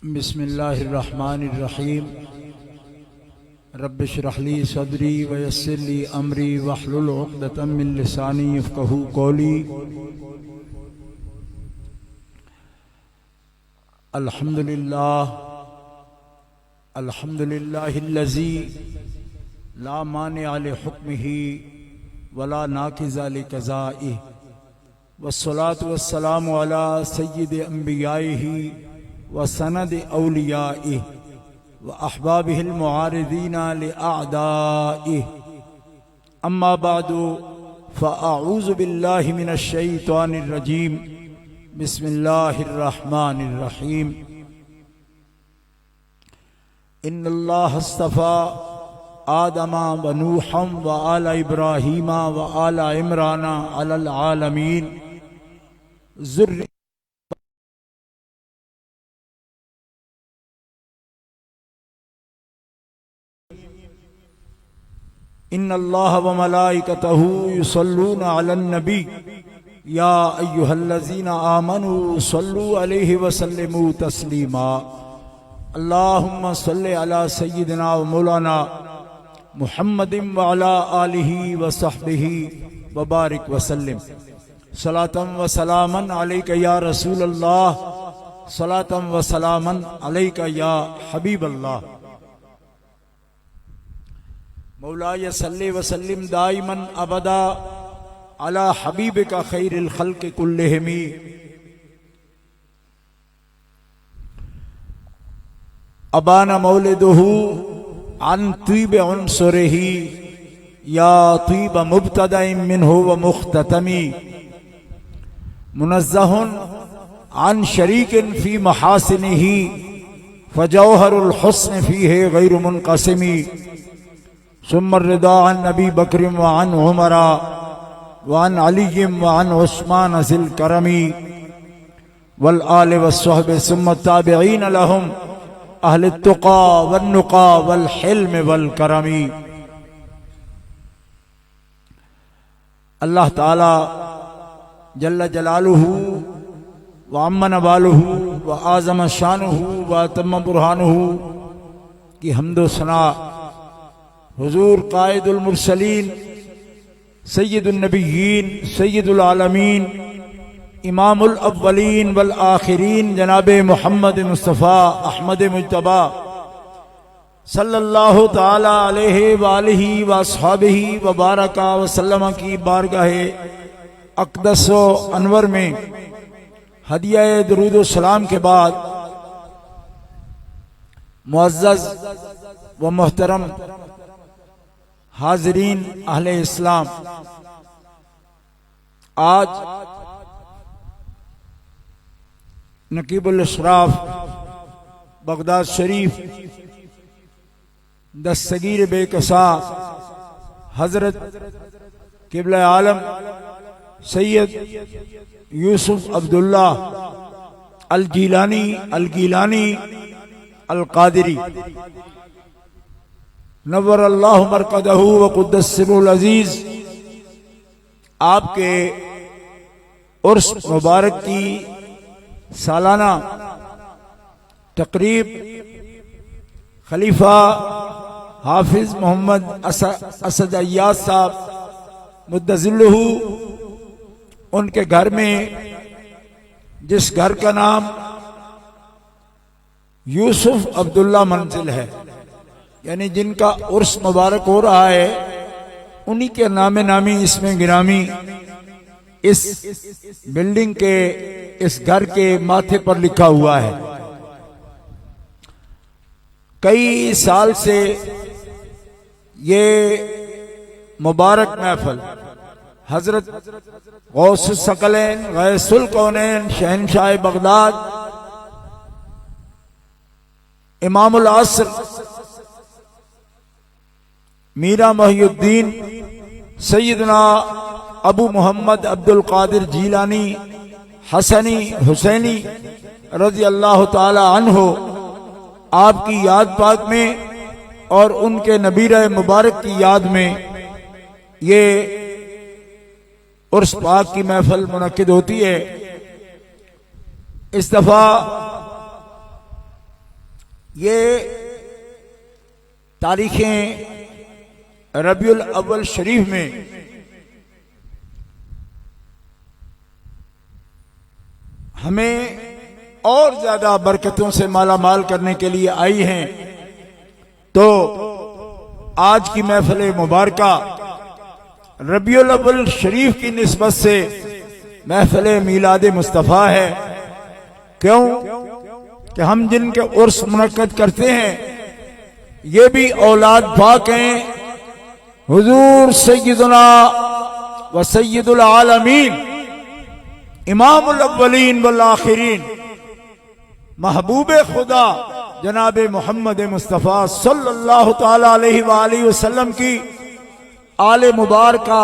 बिस्मिल्लाहिर्रहमानिर्रहीम। रब्बिश्रह ली सदरी वयस्सिर ली अमरी वहलुल उक़दतम मिन लिसानी यफ़क़हू क़ौली। अल्हम्दुलिल्लाहिल्लज़ी ला मानिअ लिहुक्मिही वला नाक़िज़ लिक़ज़ाइही वस्सलातु वस्सलामु अला सय्यिदि अंबियाइही व सनद औलियाइही व अहबाबिहिल मुआरिदीना लिअअदाइही। अम्मा बादु फ़अऊज़ु बिल्लाहि मिनश शैतानिर रजीम। बिस्मिल्लाहिर्रहमानिर्रहीम। इन्नल्लाह अस्तफ़ा आदमा व नूहम व आला इब्राहीमा व आला इमराना अलल आलमीन। इन्नल्लाह व मलाइकतहू युसल्लूना अलन नबी या अय्युहल्लज़ीना आमनू सल्लू अलैहि व सल्लिमू तस्लीमा। अल्लाहुम्मा सल्लि अला सय्यिदिना व मौलाना मुहम्मदिन व अला आलिहि व सहबिहि व बारिक व सल्लिम। सलातम व सलामन अलैका या रसूल अल्लाह, सलातम व सलामन अलैका या हबीब अल्लाह। मौलाय सल्लि व सल्लिम दाइमन अबदा अला हबीबिका खैरिल खल्क़ि कुल्लिहिमी। अबाना मौलिदुहु अन तीब उन्सुरिही या तीब मुब्तदाइन मिन्हु व मुख्ततमी। मुनज़्ज़हुन अन शरीकिन फी महासिनिही फजौहरुल हुस्न फीहि गैरु मुनक़सिमी। सुम्मर रिदा अन नबी बकरिम व अन उमरा व अन अलीयिम व अन उस्मान ज़िल करमी वल आल व स्वहब सुम्म ताबिईन लहुम अहले तुक़ा वन नुक़ा वल हिल्म वल करमी। अल्लाह ताला जल्ल जलालुहु व अम्मा नवालुहु व आज़म शानुहु व तम्म बुरहानुहु की हम्दो सना हुजूर कायदुल मुरसलीन सय्यिदुन नबिय्यीन सय्यिदुल आलमीन इमामुल अव्वलीन वल आखिरीन जनाबे मोहम्मद मुस्तफ़ा अहमद मुज्तबा सल्लल्लाहु ताला अलैहि व आलिहि व अस्हाबिहि व बारका व सल्लम की बारगाहे अक़दस व अनवर में हदिया दुरूद व सलाम के बाद मुअज़्ज़ज़ व मोहतरम हाज़रीन अहले इस्लाम, आज नकीबुल अशराफ बगदाद शरीफ दस्तगीर बेकसा हजरत क़िबला आलम सैयद यूसुफ अब्दुल्ला अल गीलानी अल क़ादिरी नव्वर अल्लाहु मरकदहू व क़ुद्दस सिर्रुल अज़ीज़, आपके उर्स मुबारक की सालाना तकरीब खलीफा हाफिज मोहम्मद असद अय्याज साहब मुद्दज़िल्लुहु उनके घर में, जिस घर का नाम यूसुफ अब्दुल्ला मंजिल है, यानी जिनका उर्स मुबारक हो रहा है, उन्हीं के नामे नामी इसमें गिरामी इस बिल्डिंग के इस घर के माथे पर लिखा हुआ है। कई साल से ये मुबारक महफल हजरत गौसुस सकलैन गैसुल कौनैन शहंशाह बगदाद इमामुल असर मीरा मोहिउद्दीन सैयदना अबू मोहम्मद अब्दुल कादिर जीलानी हसनी हुसैनी रज़ी अल्लाह ताला अन्हो आपकी याद पाक में और उनके नबीरा मुबारक की याद में ये उर्स पाक की महफल मुनक्किद होती है। इस दफा ये तारीखें रबीउल अव्वल शरीफ में हमें और ज्यादा बरकतों से माला माल करने के लिए आई हैं। तो आज की महफिल मुबारका रबीउल अव्वल शरीफ की निस्बत से महफिल मीलाद मुस्तफ़ा है। क्यों कि हम जिनके उर्स मुनक्कद करते हैं ये भी औलाद पाक हैं। हुजूर सय्यदुना व सय्यदुल आलमीन इमामुल अव्वलीन वल आखिरीन महबूब खुदा जनाब मोहम्मद मुस्तफ़ा सल्लल्लाहु ताला अलैहि व आलिहि वसल्लम की आले मुबारका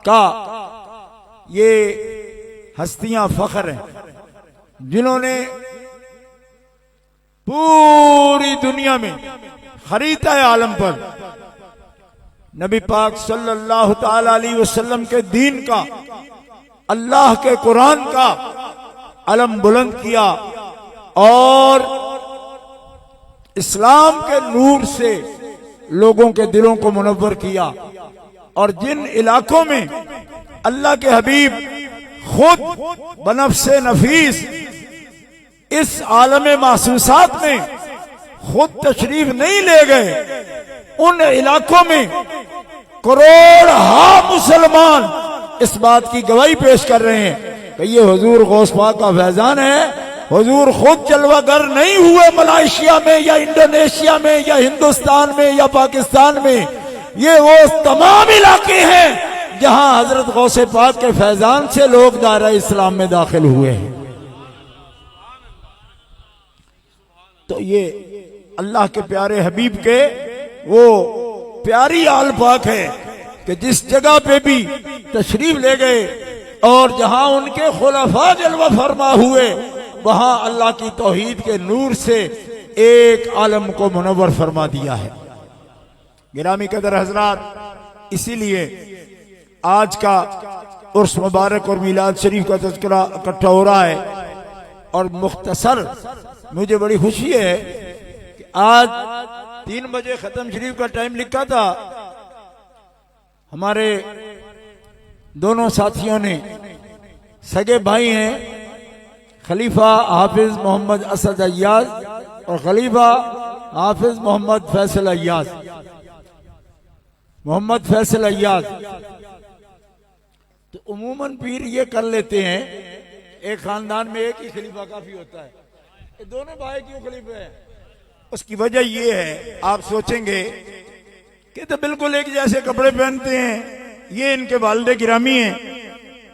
का ये हस्तियां फख्र हैं जिन्होंने पूरी दुनिया में खरीदा है आलम पर नबी पाक सल्लल्लाहु ताला अलैहि वसल्लम के दीन का, अल्लाह के कुरान का अलम बुलंद किया और इस्लाम के नूर से लोगों के दिलों को मुनव्वर किया। और जिन इलाकों में अल्लाह के हबीब खुद बनफ्से नफीस इस आलम महसूसात में खुद तशरीफ नहीं ले गए, उन इलाकों में करोड़ मुसलमान इस बात की गवाही पेश कर रहे हैं कि ये हुजूर गौस पाक का फैजान है। हुजूर खुद जलवागर नहीं हुए मलेशिया में या इंडोनेशिया में या हिंदुस्तान में या पाकिस्तान में, ये वो तमाम इलाके हैं जहां हजरत गौसे पाक के फैजान से लोग दायरा इस्लाम में दाखिल हुए हैं। तो ये अल्लाह के प्यारे हबीब के वो प्यारी आल पाक है कि जिस जगह पे भी तशरीफ ले गए और जहां उनके खुलफा जलवा फरमा हुए वहां अल्लाह की तौहीद के नूर से एक आलम को मुनव्वर फरमा दिया है। गिरामी कदर हजरात, इसीलिए आज का उर्स मुबारक और मिलाद शरीफ का तज़किरा इकट्ठा हो रहा है। और मुख्तसर मुझे बड़ी खुशी है कि आज 3 बजे खत्म शरीफ का टाइम लिखा था, हमारे दोनों साथियों ने, सगे भाई हैं खलीफा हाफिज मोहम्मद असद अय्याज और खलीफा हाफिज मोहम्मद फैसल अय्याज, मोहम्मद फैसल अय्याज। तो उमूमन पीर ये कर लेते हैं एक खानदान में एक ही खलीफा काफी होता है, ये दोनों भाई क्यों खलीफे हैं? उसकी वजह ये है, आप सोचेंगे कि तो बिल्कुल एक जैसे कपड़े पहनते हैं, ये इनके वालिद गिरामी हैं,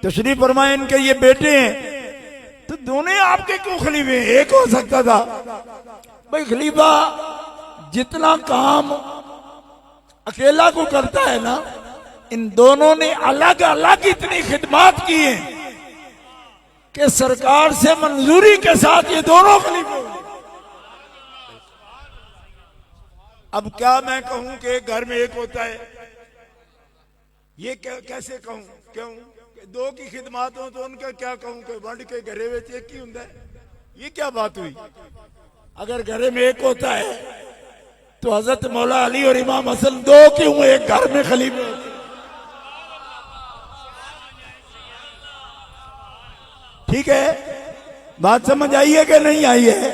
तशरीफ फरमाए इनके ये बेटे हैं, तो दोनों आपके क्यों खलीफे हैं? एक हो सकता था भाई। खलीफा जितना काम अकेला को करता है ना, इन दोनों ने अलग अलग इतनी खिदमत की है कि सरकार से मंजूरी के साथ ये दोनों खलीफे। अब क्या मैं कहूं कि घर में एक होता है, ये कैसे कहूं? क्यों दो की खिदमत हो तो उनका क्या कहूं कि वंड के घरे में एक ही होता है? ये क्या बात हुई? अगर घरे में एक होता है तो हजरत मौला अली और इमाम हसन दो क्यों एक घर में खलीफे होते? ठीक है, बात समझ आई है कि नहीं आई है?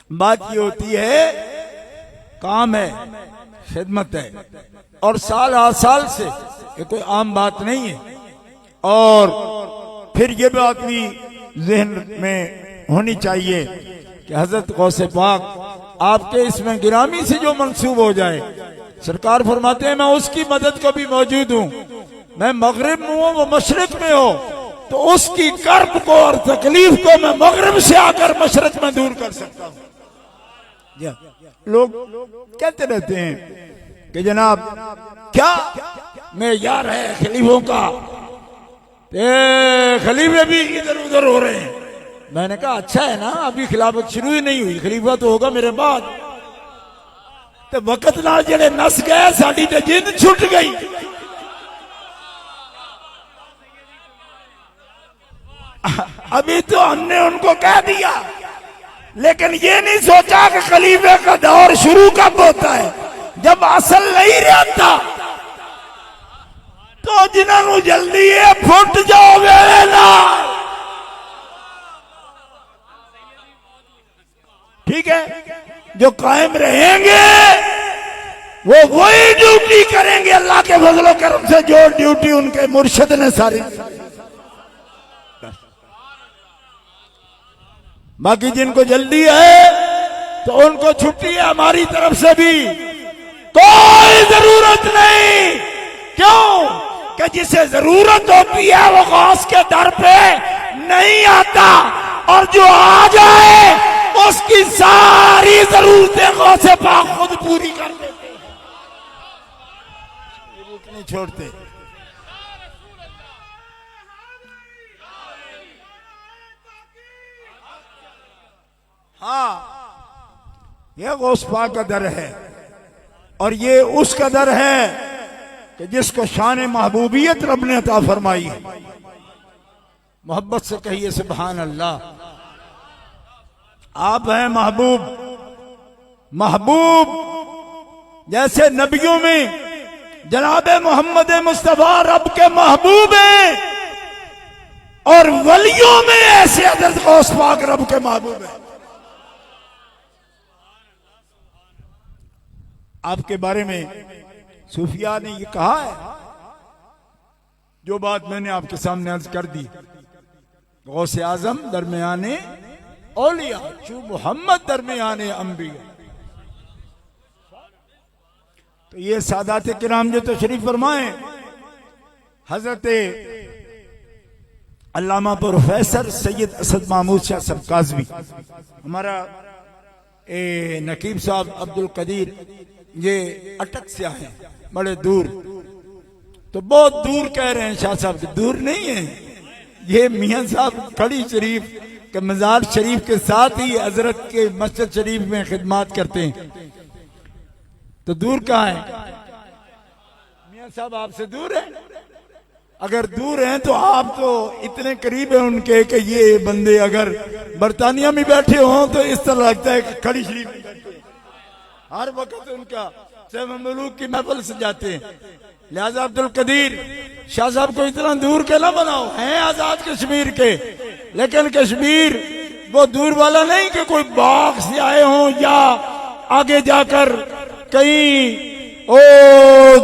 बात ये होती है, काम है, खिदमत है, और साल हर साल से ये कोई आम बात नहीं है। और फिर ये बात भी ज़हन में होनी चाहिए कि हजरत गौसे पाक आपके इसमें गिरामी से जो मंसूब हो जाए, सरकार फरमाते हैं मैं उसकी मदद को भी मौजूद हूं, मैं मगरिब में हूं वो मशरिक में हो, तो उसकी कर्ब को और तकलीफ को मैं मगरिब से आकर मशरिक में दूर कर सकता हूं। लोग कहते रहते हैं कि जनाब क्या मैं यार है खलीफों का, खलीफे भी इधर उधर हो रहे हैं। मैंने कहा अच्छा है ना, अभी खिलाफत शुरू ही नहीं हुई, खलीफा तो होगा मेरे बाद। तो वक्त नाल जेड़े नस गए, साड़ी तो जिंद छुट गई। अभी तो हमने उनको कह दिया लेकिन ये नहीं सोचा कि खलीफे का दौर शुरू कब होता है, जब असल नहीं रहता। तो जिन्होंने जल्दी है फुट जाओ मेरे नाल, ठीक है। जो कायम रहेंगे वो वही ड्यूटी करेंगे, अल्लाह के फजलो करम से जो ड्यूटी उनके मुर्शिद ने सारी। बाकी जिनको जल्दी है तो उनको छुट्टी है हमारी तरफ से भी, कोई जरूरत नहीं। क्यों कि जिसे जरूरत होती है वो गौस के दर पे नहीं आता, और जो आ जाए उसकी सारी जरूरतें गौसे पाक खुद पूरी कर देते, नहीं छोड़ते। हाँ, यह गौस पाक का दर है, और ये उसका दर है कि जिसको शान महबूबियत रब ने अता फरमाई है। मोहब्बत से कहिए सुभान अल्लाह। आप हैं महबूब, महबूब जैसे नबियों में जनाब मोहम्मद मुस्तफा रब के महबूब हैं, और वलियों में ऐसे हज़रत गौस पाक रब के महबूब हैं। आपके बारे में सूफिया ने ये कहा है, जो बात मैंने आपके सामने अर्ज कर दी। गौसे आजम दरमियाने औलिया, चू मोहम्मद दरमियाने अंबिया। तो ये सादात किराम जो तशरीफ फरमाए, हजरत अल्लामा प्रोफेसर सैयद असद महमूद शाह साहब काज़वी, हमारा नकीब साहब अब्दुल कदीर, ये अटक से आए बड़े दूर, तो बहुत दूर कह रहे हैं शाह साहब, दूर नहीं है। ये मियां साहब खड़ी शरीफ के मजार शरीफ के साथ ही हजरत के मस्जिद शरीफ में खिदमत करते हैं, तो दूर कहाँ है? मियां साहब आपसे दूर है? अगर दूर हैं तो आप तो इतने करीब हैं उनके कि ये बंदे अगर बरतानिया में बैठे हों तो इस तरह लगता है कि खड़ी शरीफ में बैठे हैं। हर वक्त उनका ममलूक की महफिल से जाते हैं। लिहाजा अब्दुल कदीर शाह साहब को इतना दूर के ना बनाओ, हैं आजाद कश्मीर के, लेकिन कश्मीर वो दूर वाला नहीं कि कोई बाग से आए हों या आगे जाकर कहीं ओ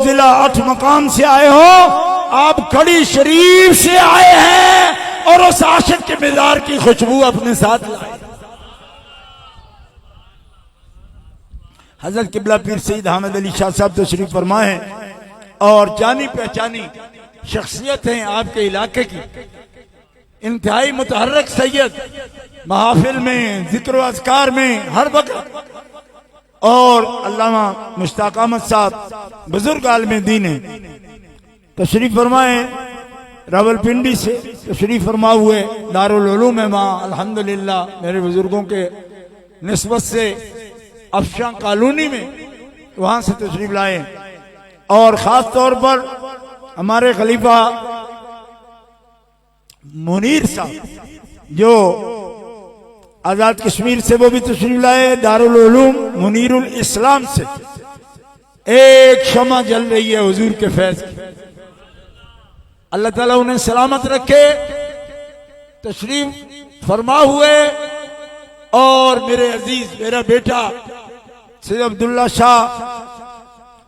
जिला 8 मकाम से आए हों। आप खड़ी शरीफ से आए हैं और उस आशिक के मिजार की खुशबू अपने साथ लाए। हजरत किबला पीर सईद अहमद अली शाह साहब तशरीफ फरमा है, और जानी पहचानी शख्सियत हैं आपके इलाके की, इंतहाई मुतहर्रिक सैयद, महफिल में जिक्र अज़कार में हर वक्त। और अल्लामा मुश्ताक अहमद साहब बुजुर्ग आलिम दीन है, तशरीफ फरमाए रावलपिंडी से तशरीफ फरमा हुए दारुल उलूम में, माँ अल्हम्दुलिल्लाह मेरे बुजुर्गों के निस्बत से अफशा कॉलोनी में, वहां से तशरीफ लाए। और खास तौर पर हमारे खलीफा मुनीर साहब जो आजाद कश्मीर से, वो भी तशरीफ लाए। दारुल उलूम मुनीरुल इस्लाम से एक शमा जल रही है हुजूर के फैज की, अल्लाह ताला उन्हें सलामत रखे, तशरीफ फरमा हुए। और मेरे अजीज, मेरा बेटा सैयद अब्दुल्ला शाह,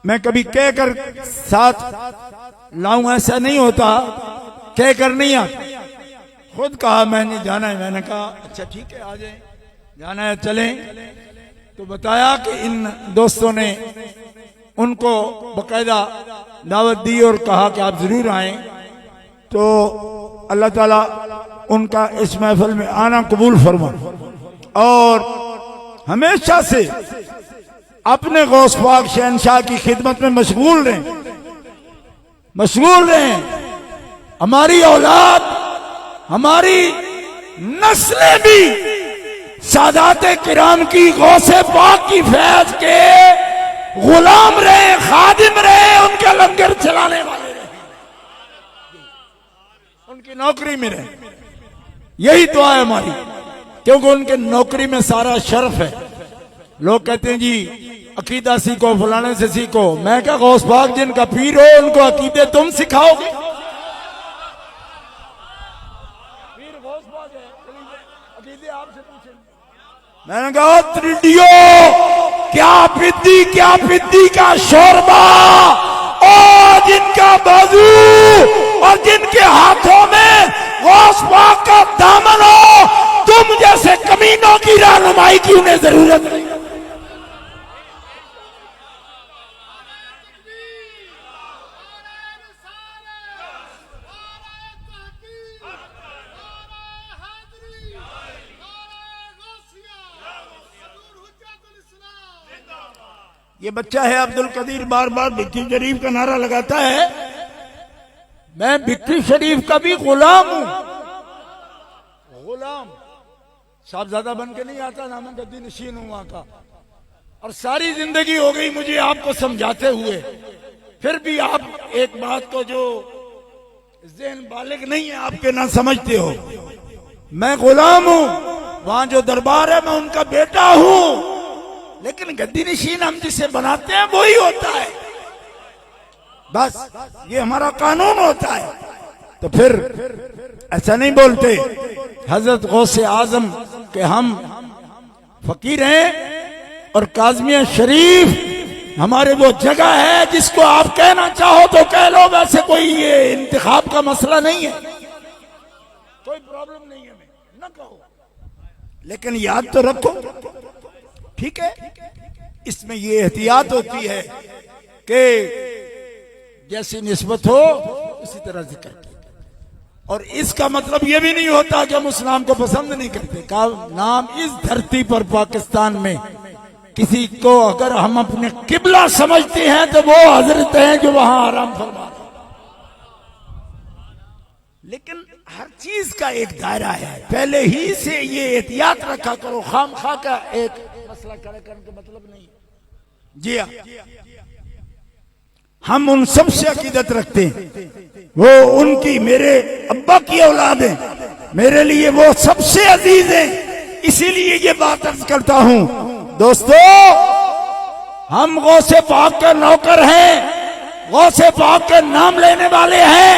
मैं कभी कहकर साथ लाऊं ऐसा नहीं होता, कहकर नहीं आता, खुद कहा मैंने जाना है। मैंने कहा अच्छा ठीक है आ जाए, जाना है चलें। तो बताया कि इन दोस्तों ने उनको बकायदा दावत दी और कहा कि आप जरूर आए। तो अल्लाह ताला उनका इस महफिल में आना कबूल फरमा, और हमेशा से अपने गौस पाक शहनशाह की खिदमत में मशगूल रहें। हमारी औलाद, हमारी नस्लें भी सादाते किराम की गौसे पाक की फैज के गुलाम रहे, खादिम रहे, उनका लंगर चलाने वाले रहे, उनकी नौकरी में रहे। यही दुआ है हमारी। क्योंकि उनके नौकरी में सारा शर्फ है। लोग कहते हैं जी अकीदा सीखो, फलाने से सीखो। मैं क्या गौस पाक जिनका पीर हो उनको अकीदे तुम सिखाओगे? पीर गौस पाक है, अकीदे आपसे पूछेंगे। मैंने कहा त्रिडियो क्या पिद्दी का शोरबा, और जिनका बाजू और जिनके हाथों में गौस पाक का दामन हो, तुम जैसे कमीनों की रहनुमाई की उन्हें जरूरत नहीं। ये बच्चा है अब्दुल कदीर, बार बार भिक्की शरीफ का नारा लगाता है। मैं भिक्की शरीफ का भी गुलाम हूं। गुलाम साहबजादा बन के नहीं आता ना, मैं गद्दी नशीन हूं वहां का। और सारी जिंदगी हो गई मुझे आपको समझाते हुए, फिर भी आप एक बात को जो ज़हन बालिग नहीं है आपके ना समझते हो। मैं गुलाम हूं, वहां जो दरबार है मैं उनका बेटा हूं, लेकिन गद्दी नशीन हम जिसे बनाते हैं वही होता है। बस ये हमारा कानून होता है। तो फिर ऐसा नहीं बोलते हजरत गौसे आजम के हम फकीर हैं और काज़मिया शरीफ हमारे वो जगह है जिसको आप कहना चाहो तो कह लो। वैसे कोई ये इंतखाब का मसला नहीं है, कोई प्रॉब्लम नहीं है, ना कहो, लेकिन याद तो रखो, ठीक है। इसमें ये एहतियात होती है कि जैसी निस्बत हो उसी तरह जिक्र। और इसका मतलब ये भी नहीं होता कि हम इस्लाम को पसंद नहीं करते। का नाम इस धरती पर पाकिस्तान में किसी को अगर हम अपने किबला समझते हैं तो वो हजरत हैं जो वहां आराम फरमा रहे। लेकिन हर चीज का एक दायरा है, पहले ही से ये एहतियात रखा करो। खाम खा का एक मसला खड़ा करने का मतलब नहीं। जी हाँ, हम उन सब से अकीदत रखते हैं, वो उनकी मेरे अब्बा की औलाद है, मेरे लिए वो सबसे अजीज है। इसीलिए ये बात अर्ज करता हूं दोस्तों, हम गौसे पाक के नौकर हैं, गौसे पाक के नाम लेने वाले हैं।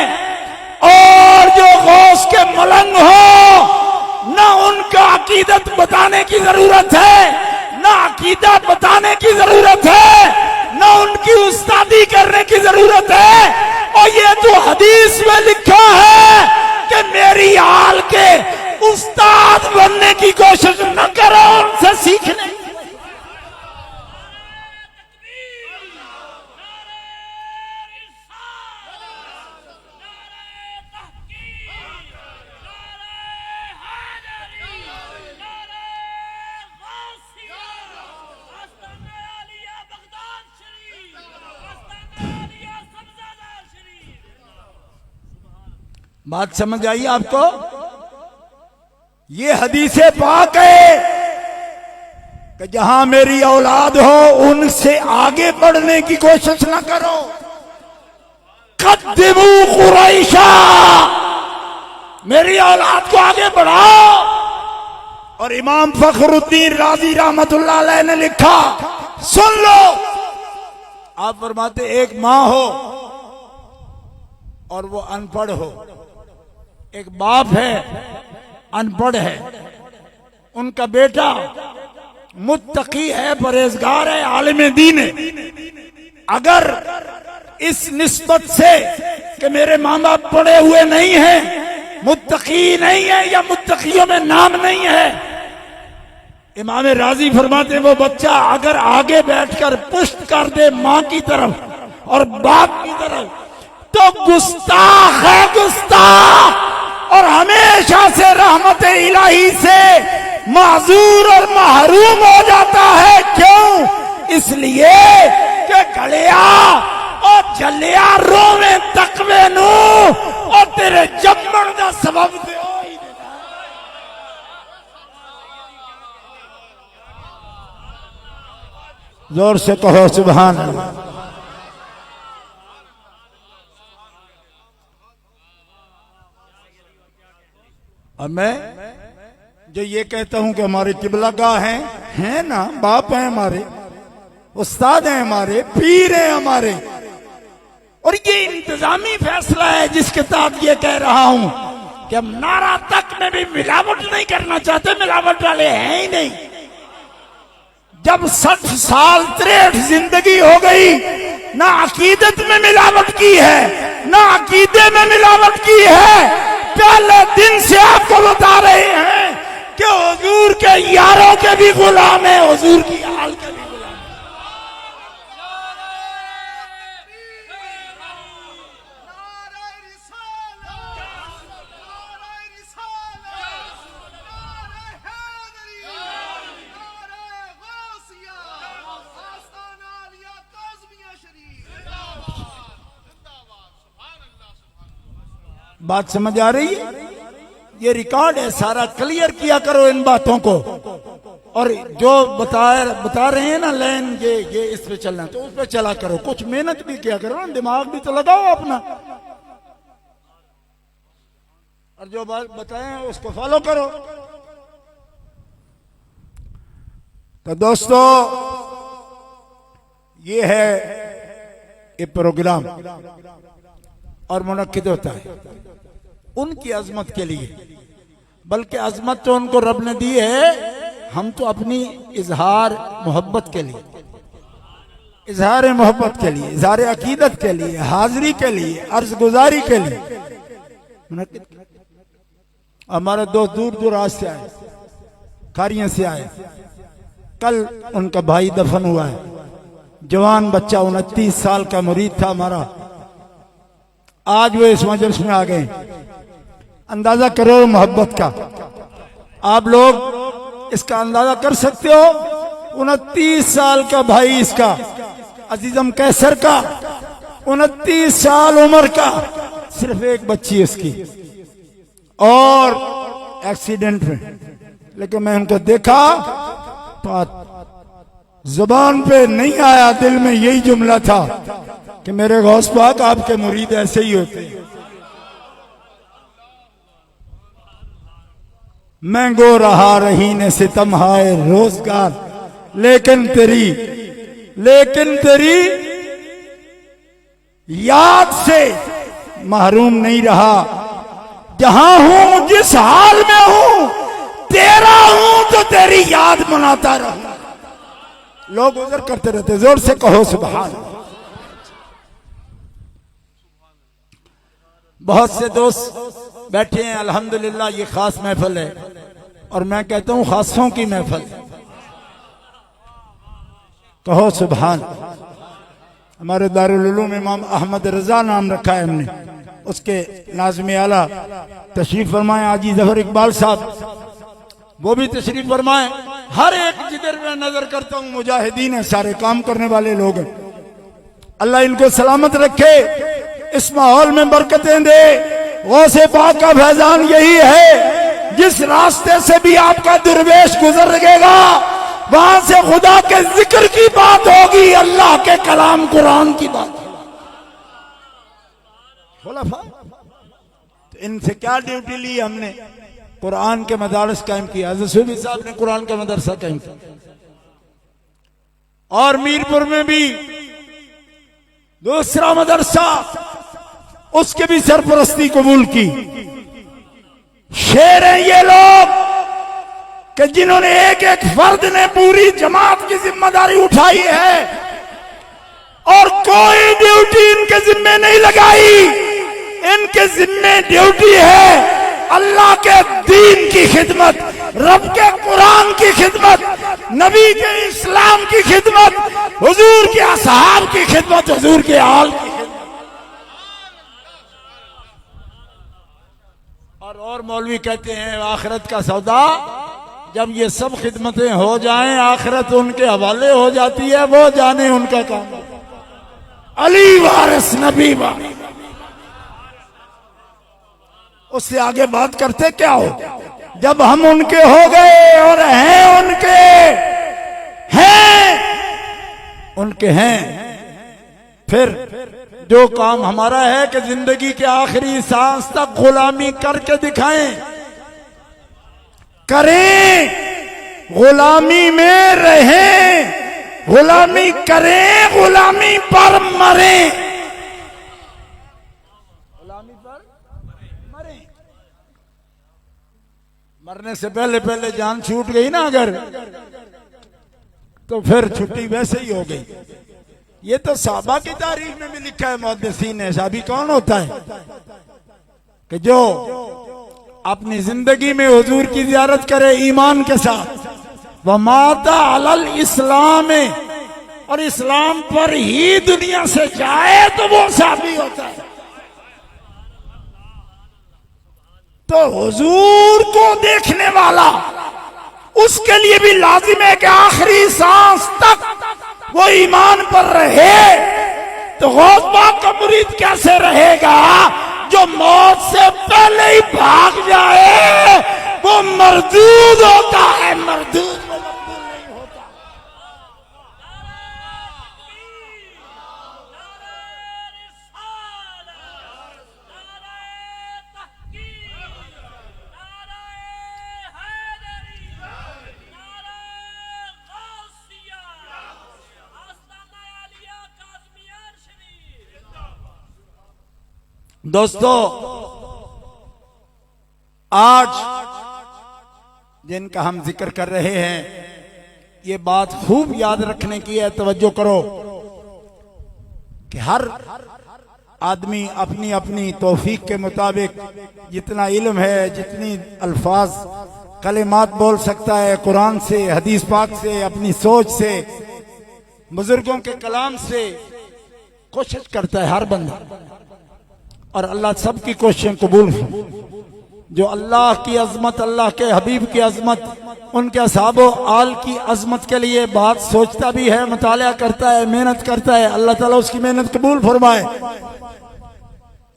और जो गौस के मलंग हो, ना उनका अकीदत बताने की जरूरत है, ना अकीदा बताने की जरूरत है, ना उनकी उस्तादी करने की जरूरत है। और ये तो हदीस में लिखा है कि मेरी हाल के उस्ताद बनने की कोशिश न करो, उनसे सीखने। बात समझ आई आपको? ये हदीसे पाक है कि जहां मेरी औलाद हो उनसे आगे बढ़ने की कोशिश ना करो। कद्दिमू कुरैशा, मेरी औलाद को आगे बढ़ाओ। और इमाम फखरुद्दीन राजी रहमतुल्लाह अलैह ने लिखा, सुन लो, आप फरमाते एक मां हो और वो अनपढ़ हो, एक बाप है अनपढ़ है, उनका बेटा मुत्तकी है, परहेजगार है, आलिम दीन है। अगर इस निस्बत से कि मेरे माँ बाप पढ़े हुए नहीं हैं, मुत्तकी नहीं है या मुत्तकियों में नाम नहीं है, इमाम राजी फरमाते हैं वो बच्चा अगर आगे बैठकर पुष्ट कर दे माँ की तरफ और बाप की तरफ तो गुस्ताख है, गुस्ताख। और हमेशा से रहमत इलाही से माजूर और महरूम हो जाता है। क्यों? इसलिए कि गलिया और जलिया रोवे तकवे नू और तेरे जम्मण का सबब दे। जोर से कहो सुभान अल्लाह। और मैं जो ये कहता हूं कि हमारे किबलागाह हैं ना, बाप हैं हमारे, उस्ताद हैं हमारे, पीर हैं हमारे, और ये इंतजामी फैसला है जिसके तहत ये कह रहा हूं कि हम नारा तक में भी मिलावट नहीं करना चाहते, मिलावट वाले हैं ही नहीं। जब 60 साल 63 जिंदगी हो गई, ना अकीदत में मिलावट की है, ना अकीदे में मिलावट की है। पहले दिन से आपको बता रहे हैं कि हुजूर के यारों के भी गुलाम है, हुजूर की आल के भी गुलाम है। बात समझ आ रही है? ये रिकॉर्ड है, सारा क्लियर किया करो इन बातों को। और जो बता रहे हैं ना लाइन, ये इस पे चलना, तो उस पे चला करो। कुछ मेहनत भी किया करो ना, दिमाग भी तो लगाओ अपना, और जो बात बताए उसको फॉलो करो। तो दोस्तों, ये है ये प्रोग्राम, और मुनक्किद होता है उनकी अजमत के लिए, बल्कि अजमत तो उनको रब ने दी है, हम तो अपनी इजहार मोहब्बत के लिए, इजहार मोहब्बत के लिए, इजहार अकीदत के लिए, हाजिरी के लिए, अर्ज गुजारी के लिए मुनक्किद। हमारे दोस्त दूर दूराज से आए, कारियां से आए। कल उनका भाई दफन हुआ है, जवान बच्चा, 29 साल का मुरीद था हमारा। आज वो इस मजलिस में आ गए। अंदाजा करो मोहब्बत का, आप लोग इसका अंदाजा कर सकते हो। 29 साल का भाई इसका, अजीजम कैसर का, 29 साल उम्र का, सिर्फ एक बच्ची इसकी, और एक्सीडेंट में। लेकिन मैं उनको देखा तो जुबान पे नहीं आया, दिल में यही जुमला था कि मेरे गौस पाक आपके मुरीद ऐसे ही होते हैं। महंगो रहा रही ने सितम हाय रोजगार, लेकिन तेरी याद से महरूम नहीं रहा। जहां हूं, जिस हाल में हूं, तेरा हूं तो तेरी याद मनाता रहूं। लोग उधर करते रहते, जोर से कहो सुभान। बहुत से दोस्त बैठे हैं, अल्हम्दुलिल्लाह ये खास महफिल है, और मैं कहता हूं खासों की महफिल। कहो सुभान। हमारे दारुल उलूम इमाम अहमद रजा नाम रखा है हमने, उसके नाज़िम आला तशरीफ फरमाए हाजी जफर इकबाल साहब, वो भी तशरीफ फरमाए। हर एक जिधर मैं नजर करता हूं मुजाहिदीन है, सारे काम करने वाले लोग हैं। अल्लाह इनको सलामत रखे, इस माहौल में बरकतें दे। गौसे पाक का फैजान यही है, जिस रास्ते से भी आपका दुर्वेश गुजर लगेगा, वहां से खुदा के जिक्र की बात होगी, अल्लाह के कलाम कुरान की बात। तो इनसे क्या ड्यूटी ली हमने? कुरान के मदारस कायम किया। हज़रत सूफी साहब ने कुरान का मदरसा कायम किया, और मीरपुर में भी दूसरा मदरसा, उसके भी सरपरस्ती कबूल की। शेर हैं ये लोग कि जिन्होंने एक एक फर्द ने पूरी जमात की जिम्मेदारी उठाई है, और कोई ड्यूटी इनके जिम्मे नहीं लगाई। इनके जिम्मे ड्यूटी है अल्लाह के दीन की खिदमत, रब के कुरान की खिदमत, नबी के इस्लाम की खिदमत, हुजूर के असहाब की खिदमत, हुजूर के आल की खिदमत। और मौलवी कहते हैं आखिरत का सौदा, जब ये सब खिदमतें हो जाएं, आखिरत उनके हवाले हो जाती है, वो जाने उनका काम। अली वारिस नबी वारिस, उससे आगे बात करते क्या हो? जब हम उनके हो गए और हैं उनके हैं, फिर जो काम हमारा है कि जिंदगी के आखिरी सांस तक गुलामी करके दिखाएं। करें, गुलामी में रहें, गुलामी करें, गुलामी पर मरें, गुलामी पर मरें। मरने से पहले पहले जान छूट गई ना अगर, तो फिर छुट्टी वैसे ही हो गई। ये तो साहबा की तारीख में भी लिखा है मुहद्दिसीन ने। साहबी कौन होता है कि जो अपनी जिंदगी में हुजूर की ज़ियारत करे ईमान के साथ, वह माता अलल इस्लाम, और इस्लाम पर ही दुनिया से जाए तो वो साहबी होता है। तो हुजूर को देखने वाला, उसके लिए भी लाजिम है कि आखिरी सांस तक वो ईमान पर रहे। तो गौस पाक का मुरीद कैसे रहेगा जो मौत से पहले ही भाग जाए? वो मरदूद होता है, मरदूद वो मकबूल नहीं होता। दोस्तों, आज जिनका हम जिक्र कर रहे हैं, ये बात खूब याद रखने की है, तवज्जो करो कि हर आदमी अपनी अपनी तौफीक के मुताबिक जितना इल्म है, जितनी अल्फाज कलिमात बोल सकता है, कुरान से, हदीस पाक से, अपनी सोच से, बुजुर्गों के कलाम से कोशिश करता है हर बंदा। और अल्लाह सबकी कोशिशें कबूल हो। जो अल्लाह की अजमत, अल्लाह के हबीब की अजमत, उनके असहाबो आल की अजमत के लिए बात सोचता भी है, मुताला करता है, मेहनत करता है, अल्लाह ताला उसकी मेहनत कबूल फरमाए।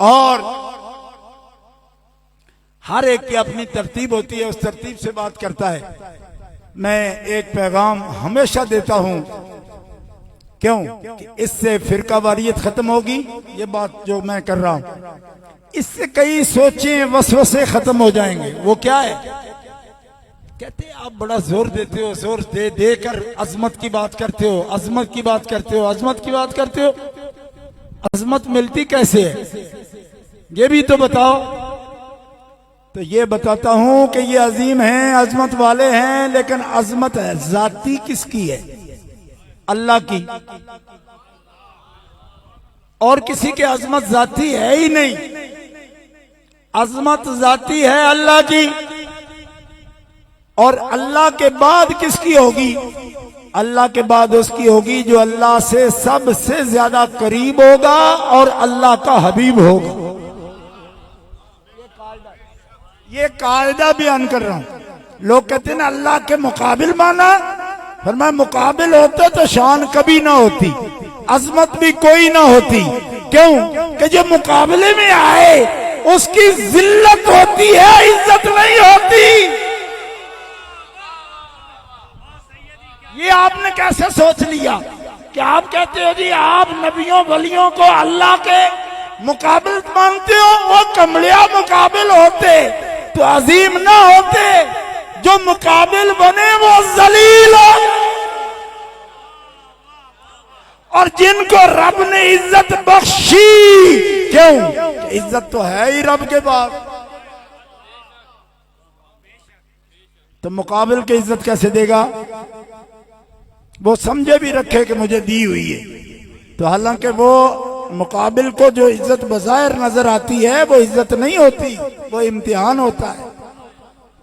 और हर एक की अपनी तरतीब होती है, उस तरतीब से बात करता है। मैं एक पैगाम हमेशा देता हूं, क्यों कि इससे फिरकावारियत खत्म होगी। ये बात जो मैं कर रहा हूं, इससे कई सोचें, वसवसे खत्म हो जाएंगे। वो क्या है? कहते हैं आप बड़ा जोर देते हो, जोर दे देकर अजमत की बात करते हो, अजमत की बात करते हो, अजमत की बात करते हो। अजमत मिलती कैसे है ये भी तो बताओ। तो ये बताता हूं कि ये अजीम हैं, अजमत वाले हैं, लेकिन अजमत जाती किसकी है? अल्लाह की। और किसी के अजमत जाती है ही नहीं। अजमत जाती है अल्लाह की। और अल्लाह के बाद किसकी होगी? अल्लाह के बाद उसकी होगी जो अल्लाह से सबसे ज्यादा करीब होगा और अल्लाह का हबीब होगा। ये कायदा बयान कर रहा हूं। लोग कहते हैं ना अल्लाह के मुकाबिल माना, फरमाया मुकाबिल होते तो शान कभी ना होती, अजमत भी कोई ना होती। क्यों कि जो मुकाबले में आए उसकी जिल्लत होती है, इज्जत नहीं होती। ये आपने कैसे सोच लिया कि आप कहते हो जी आप नबियों वलियों को अल्लाह के मुकाबिल मानते हो? वो कमलिया मुकाबिल होते तो अजीम ना होते। जो मुकाबिल बने वो जलील हो। और जिनको रब ने इज्जत बख्शी, क्यों? इज्जत तो है ही रब के पास। तो मुकाबिल की इज्जत कैसे देगा? वो समझे भी रखे कि मुझे दी हुई है, तो हालांकि वो मुकाबिल को जो इज्जत बज़ाहिर नजर आती है वो इज्जत नहीं होती, वो इम्तिहान होता है।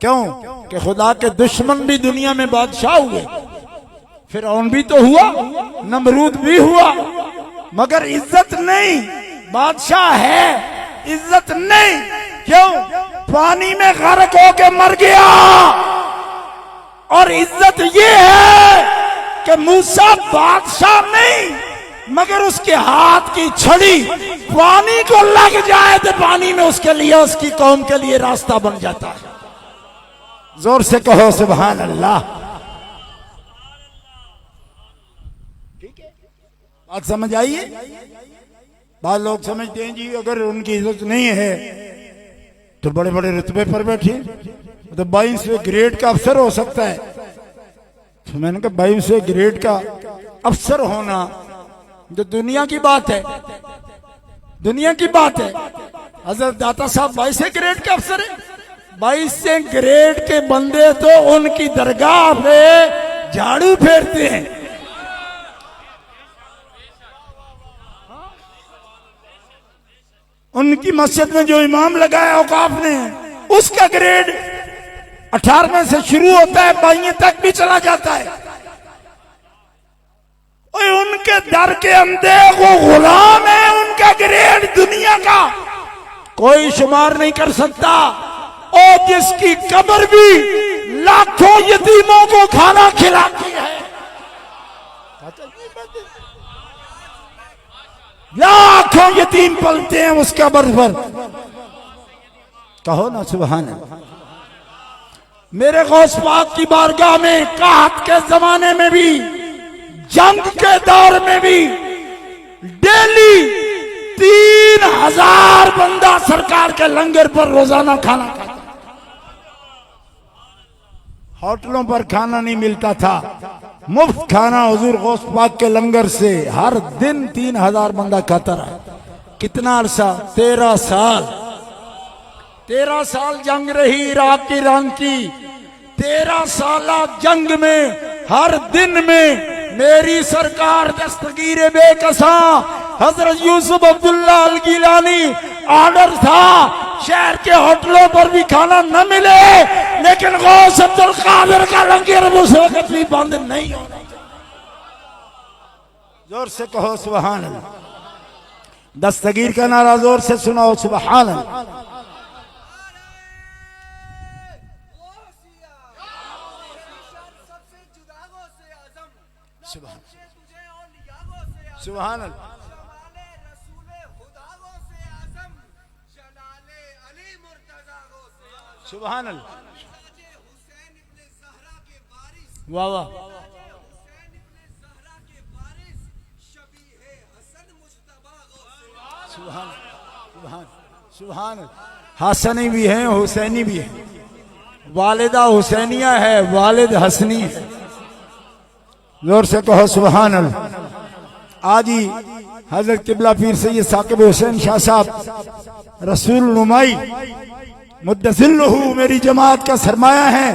क्यों कि खुदा के दुश्मन भी दुनिया में बादशाह हुए, फिरौन भी तो हुआ, नमरूद भी हुआ, मगर इज्जत नहीं। बादशाह है, इज्जत नहीं। क्यों? पानी में गर्क होके मर गया। और इज्जत ये है कि मूसा बादशाह नहीं, मगर उसके हाथ की छड़ी पानी को लग जाए तो पानी में उसके लिए, उसकी कौम के लिए रास्ता बन जाता है। जोर से कहो सुभान अल्लाह। ठीक है, बात समझ आइए। बाद लोग समझते हैं जी अगर उनकी इज्जत नहीं है तो बड़े बड़े रुतबे पर बैठे, तो 22वें ग्रेड का अफसर हो सकता है। तो मैंने कहा 22वें ग्रेड का अफसर होना जो दुनिया की बात है, दुनिया की बात है। हजरत दाता साहब 22वें ग्रेड के अफसर है। 22वें ग्रेड के बंदे तो उनकी दरगाह पे झाड़ू फेरते हैं। उनकी मस्जिद में जो इमाम लगाया औकाफ ने, उसका ग्रेड 18वें से शुरू होता है, 22वें तक भी चला जाता है। और उनके दर के अंदर वो गुलाम है, उनका ग्रेड दुनिया का कोई शुमार नहीं कर सकता। और जिसकी कब्र भी लाखों यतीमों को खाना खिलाती है, लाखों यतीम पलते हैं उस कब्र पर। कहो ना सुभान अल्लाह। मेरे गौस पाक की बारगाह में काहत के जमाने में भी, जंग के दौर में भी डेली 3000 बंदा सरकार के लंगर पर रोजाना खाना खाता। होटलों पर खाना नहीं मिलता था, मुफ्त खाना हुजूर गौस पाक के लंगर से हर दिन 3000 बंदा खाता रहा। कितना अरसा? 13 साल। 13 साल जंग रही इराक की ईरान की। 13 साल जंग में हर दिन में मेरी सरकार दस्तगीर बेकसा हजरत यूसुफ अब्दुल्ला अल गिलानी ऑर्डर था शहर के होटलों पर भी खाना न मिले, लेकिन गौस अब्दुल कादिर का लंगर उस वक्त भी बंद नहीं होना। जोर से कहो सुभान अल्लाह। दस्तगीर का नारा जोर से सुनाओ सुभान अल्लाह। सुभान अल्लाह। सुभान अल्लाह। वाह वाह। सुभान सुभान सुभान। हसनी भी है, हुसैनी भी है। वालिदा हुसैनिया है, वालिद हसनी है। जोर से कहो सुभान अल्लाह। आज ही हजरत किबला पीर सैयद साकिब हुसैन शाह साहब रसूल नुमाई मुद्दसिल्लहु मेरी जमात का सरमाया है,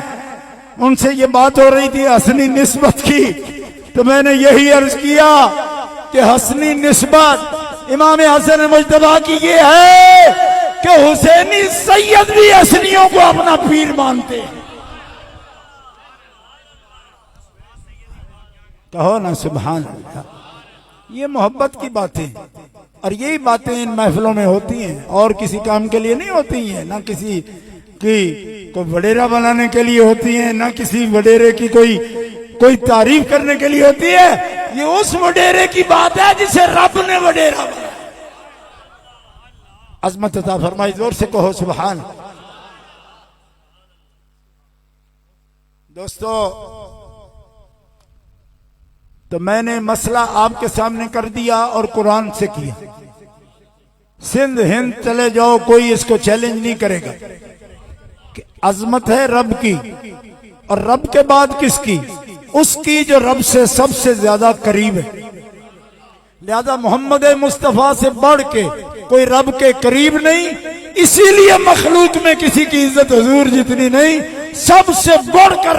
उनसे ये बात हो रही थी हसनी निस्बत की। तो मैंने यही अर्ज किया कि हसनी निस्बत इमाम हसन मुज्तबा की ये है कि हुसैनी सैयद भी हसनियों को अपना पीर मानते हैं। कहो ना सुभान अल्लाह। ये मोहब्बत की बातें, और यही बातें इन महफिलों में होती हैं, और किसी काम के लिए नहीं होती हैं, ना किसी की कोई वडेरा बनाने के लिए होती हैं, ना किसी वडेरे की कोई तारीफ करने के लिए होती है। ये उस वडेरे की बात है जिसे रब ने वडेरा बनाया। अजमत अता फरमाई। जोर से कहो सुभान। दोस्तों, तो मैंने मसला आपके सामने कर दिया और कुरान से किया। सिंध हिंद चले जाओ, कोई इसको चैलेंज नहीं करेगा कि अजमत है रब की, और रब के बाद किसकी? उसकी जो रब से सबसे ज्यादा करीब है। लिहाजा मोहम्मद मुस्तफा से बढ़ के कोई रब के करीब नहीं, इसीलिए मखलूक में किसी की इज्जत हुजूर जितनी नहीं। सबसे बढ़कर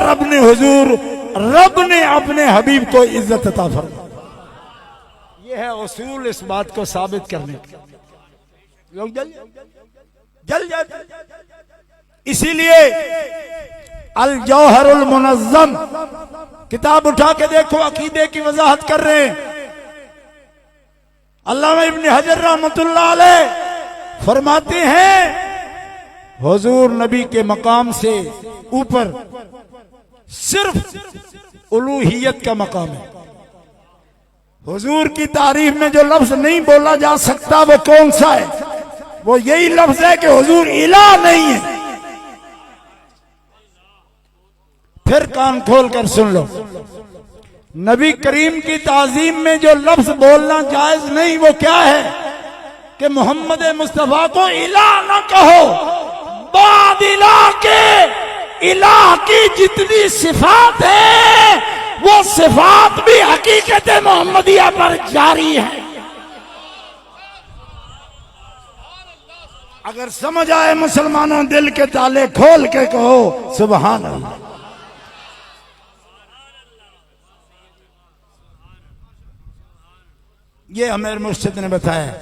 रब ने अपने हबीब को इज्जत अता फरमाई। यह है उसूल इस बात को साबित करने का। लोग जल जाते। इसीलिए अल जौहरुल मुनज़्ज़म किताब उठा के देखो, अकीदे की वजाहत कर रहे हैं। अल्लामा इब्न हजर रहमतुल्लाह अलैह फरमाते हैं हुजूर नबी के मकाम से ऊपर सिर्फ उलूहियत का मकाम है। हुजूर की तारीफ में जो लफ्ज नहीं बोला जा सकता वो कौन सा है? वो यही लफ्ज है कि हुजूर इलाह नहीं है। फिर कान खोल कर सुन लो, नबी करीम की ताजीम में जो लफ्ज बोलना जायज नहीं वो क्या है कि मोहम्मद मुस्तफा को इलाह ना कहो, बाद इलाह के इलाह की जितनी सिफात है वो सिफात भी हकीकत मोहम्मदिया पर जारी है। अगर समझ आए मुसलमानों, दिल के ताले खोल के कहो सुभान अल्लाह। ये हमें मुर्शिद ने बताया,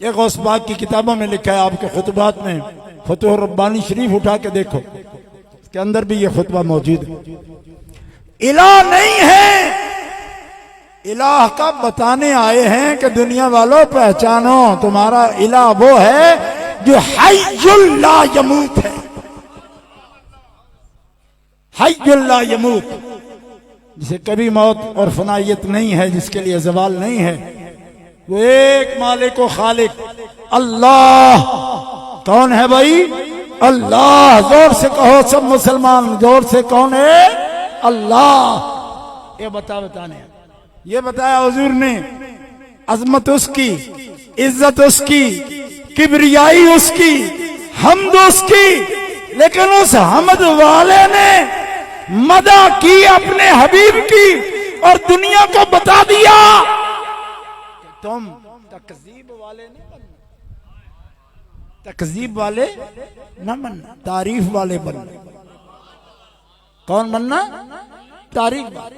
ये गौस पाक की किताबों में लिखा है, आपके खुतबात में फतह रब्बानी शरीफ उठा के देखो, इसके अंदर भी ये खुतबा मौजूद है। इलाह नहीं है, इलाह का बताने आए हैं कि दुनिया वालों पहचानो, तुम्हारा इलाह वो है जो हय्युल ला यमूत है। हय्युल ला यमूत, जिसे कभी मौत और फनाइयत नहीं है, जिसके लिए ज़वाल नहीं है, वो एक मालिक व खालिक अल्लाह। कौन है भाई? अल्लाह। जोर से कहो सब मुसलमान, जोर से, कौन है? अल्लाह। ये बताने, ये बताया हुजूर ने, अजमत उसकी, इज्जत उसकी, किबरियाई उसकी, हमद उसकी, लेकिन उस हमद वाले ने मदा की अपने हबीब की और दुनिया को बता दिया तुम तकजीब वाले नहीं बनना, तकजीब वाले न बनना, तारीफ वाले बनना। कौन बनना? तारीफ वाले,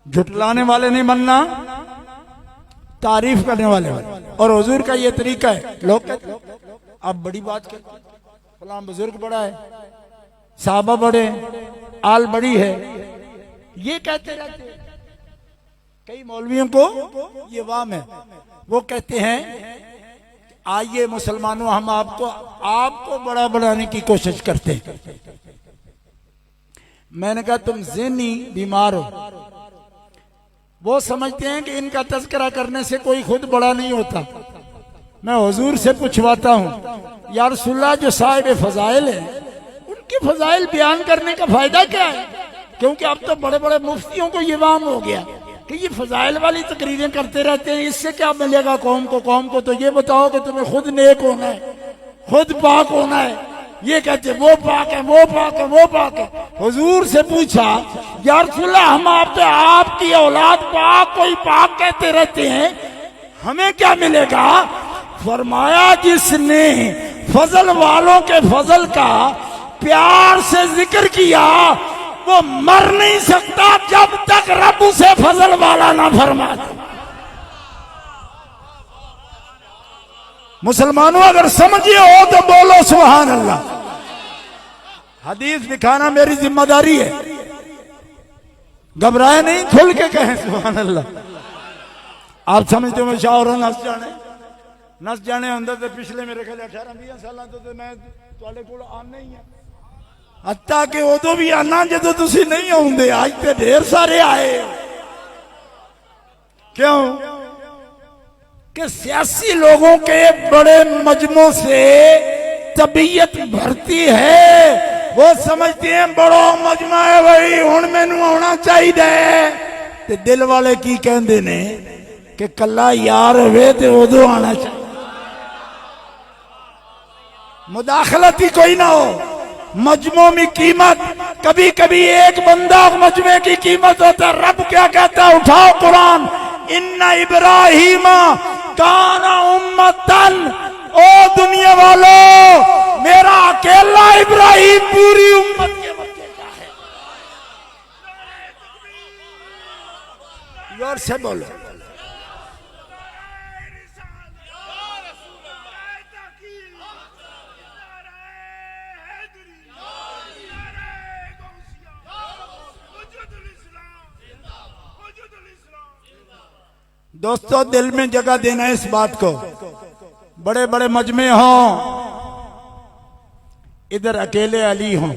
झुटलाने वाले नहीं बनना, तारीफ करने वाले। और हुजूर का ये तरीका है। लोग कहते आप बड़ी बात करते, फलां बुजुर्ग बड़ा है, साहबा बड़े, आल बड़ी है, ये कहते रहते हैं। कई मौलवियों को ये वाम है, वो कहते हैं आइए मुसलमानों, हम आपको बड़ा बनाने की कोशिश करते हैं। मैंने कहा तुम ज़हनी बीमार हो। वो समझते हैं कि इनका तज़किरा करने से कोई खुद बड़ा नहीं होता। मैं हुजूर से पूछवाता हूँ, या रसूलल्लाह जो साहिब फजाइल है, उनके फजाइल बयान करने का फायदा क्या है? क्योंकि अब तो बड़े बड़े मुफ्तियों को ये वाम हो गया कि ये फजाइल वाली तकरीरें करते रहते हैं, इससे क्या मिलेगा कौम को? कौम को तो ये बताओ कि तुम्हें खुद नेक होना है, खुद पाक होना है। ये कहते वो पाक है, वो पाक है, वो पाक है। हुजूर से पूछा, या रसूलल्लाह हम आपकी औलाद पाक, कोई पाक कहते रहते हैं, हमें क्या मिलेगा? फरमाया जिसने फजल वालों के फजल का प्यार से जिक्र किया वो मर नहीं सकता जब तक रब उसे फजल वाला ना फरमा दे। मुसलमानों अगर समझिए हो तो बोलो सुभान अल्लाह। हदीस दिखाना मेरी जिम्मेदारी है, घबराए नहीं, खुल के कहें सुभान अल्लाह। आप समझते हो शाह और नस जाने अंदर तो पिछले मेरे ख्याल 18-20 साल तो मैं तुहाडे कोल आना ही है, हत्ता कि उदों भी आना जो तुसी नहीं आउंदे। आज तो ढेर सारे आए। क्यों? कि सियासी लोगों के बड़े मजमों से तबीयत भरती है, वो समझते हैं बड़ा मजमा है भाई, हुण मैनू आना चाहिए। ते दिल वाले की कहंदे ने कि कला यार होवे ते उदों आना चाहिए, मुदाखलत ही कोई ना हो। मजमों में कीमत, कभी कभी एक बंदा मजमे की कीमत होता है। रब क्या कहता है? उठाओ कुरान, इन्ना इब्राहीमा काना उम्मतन। ओ दुनिया वालों, मेरा अकेला इब्राहिम पूरी उम्मत के बच्चे का है। जोर से बोलो। दोस्तों दिल में जगह देना इस बात को, बड़े बड़े मजमे हों, इधर अकेले अली हों।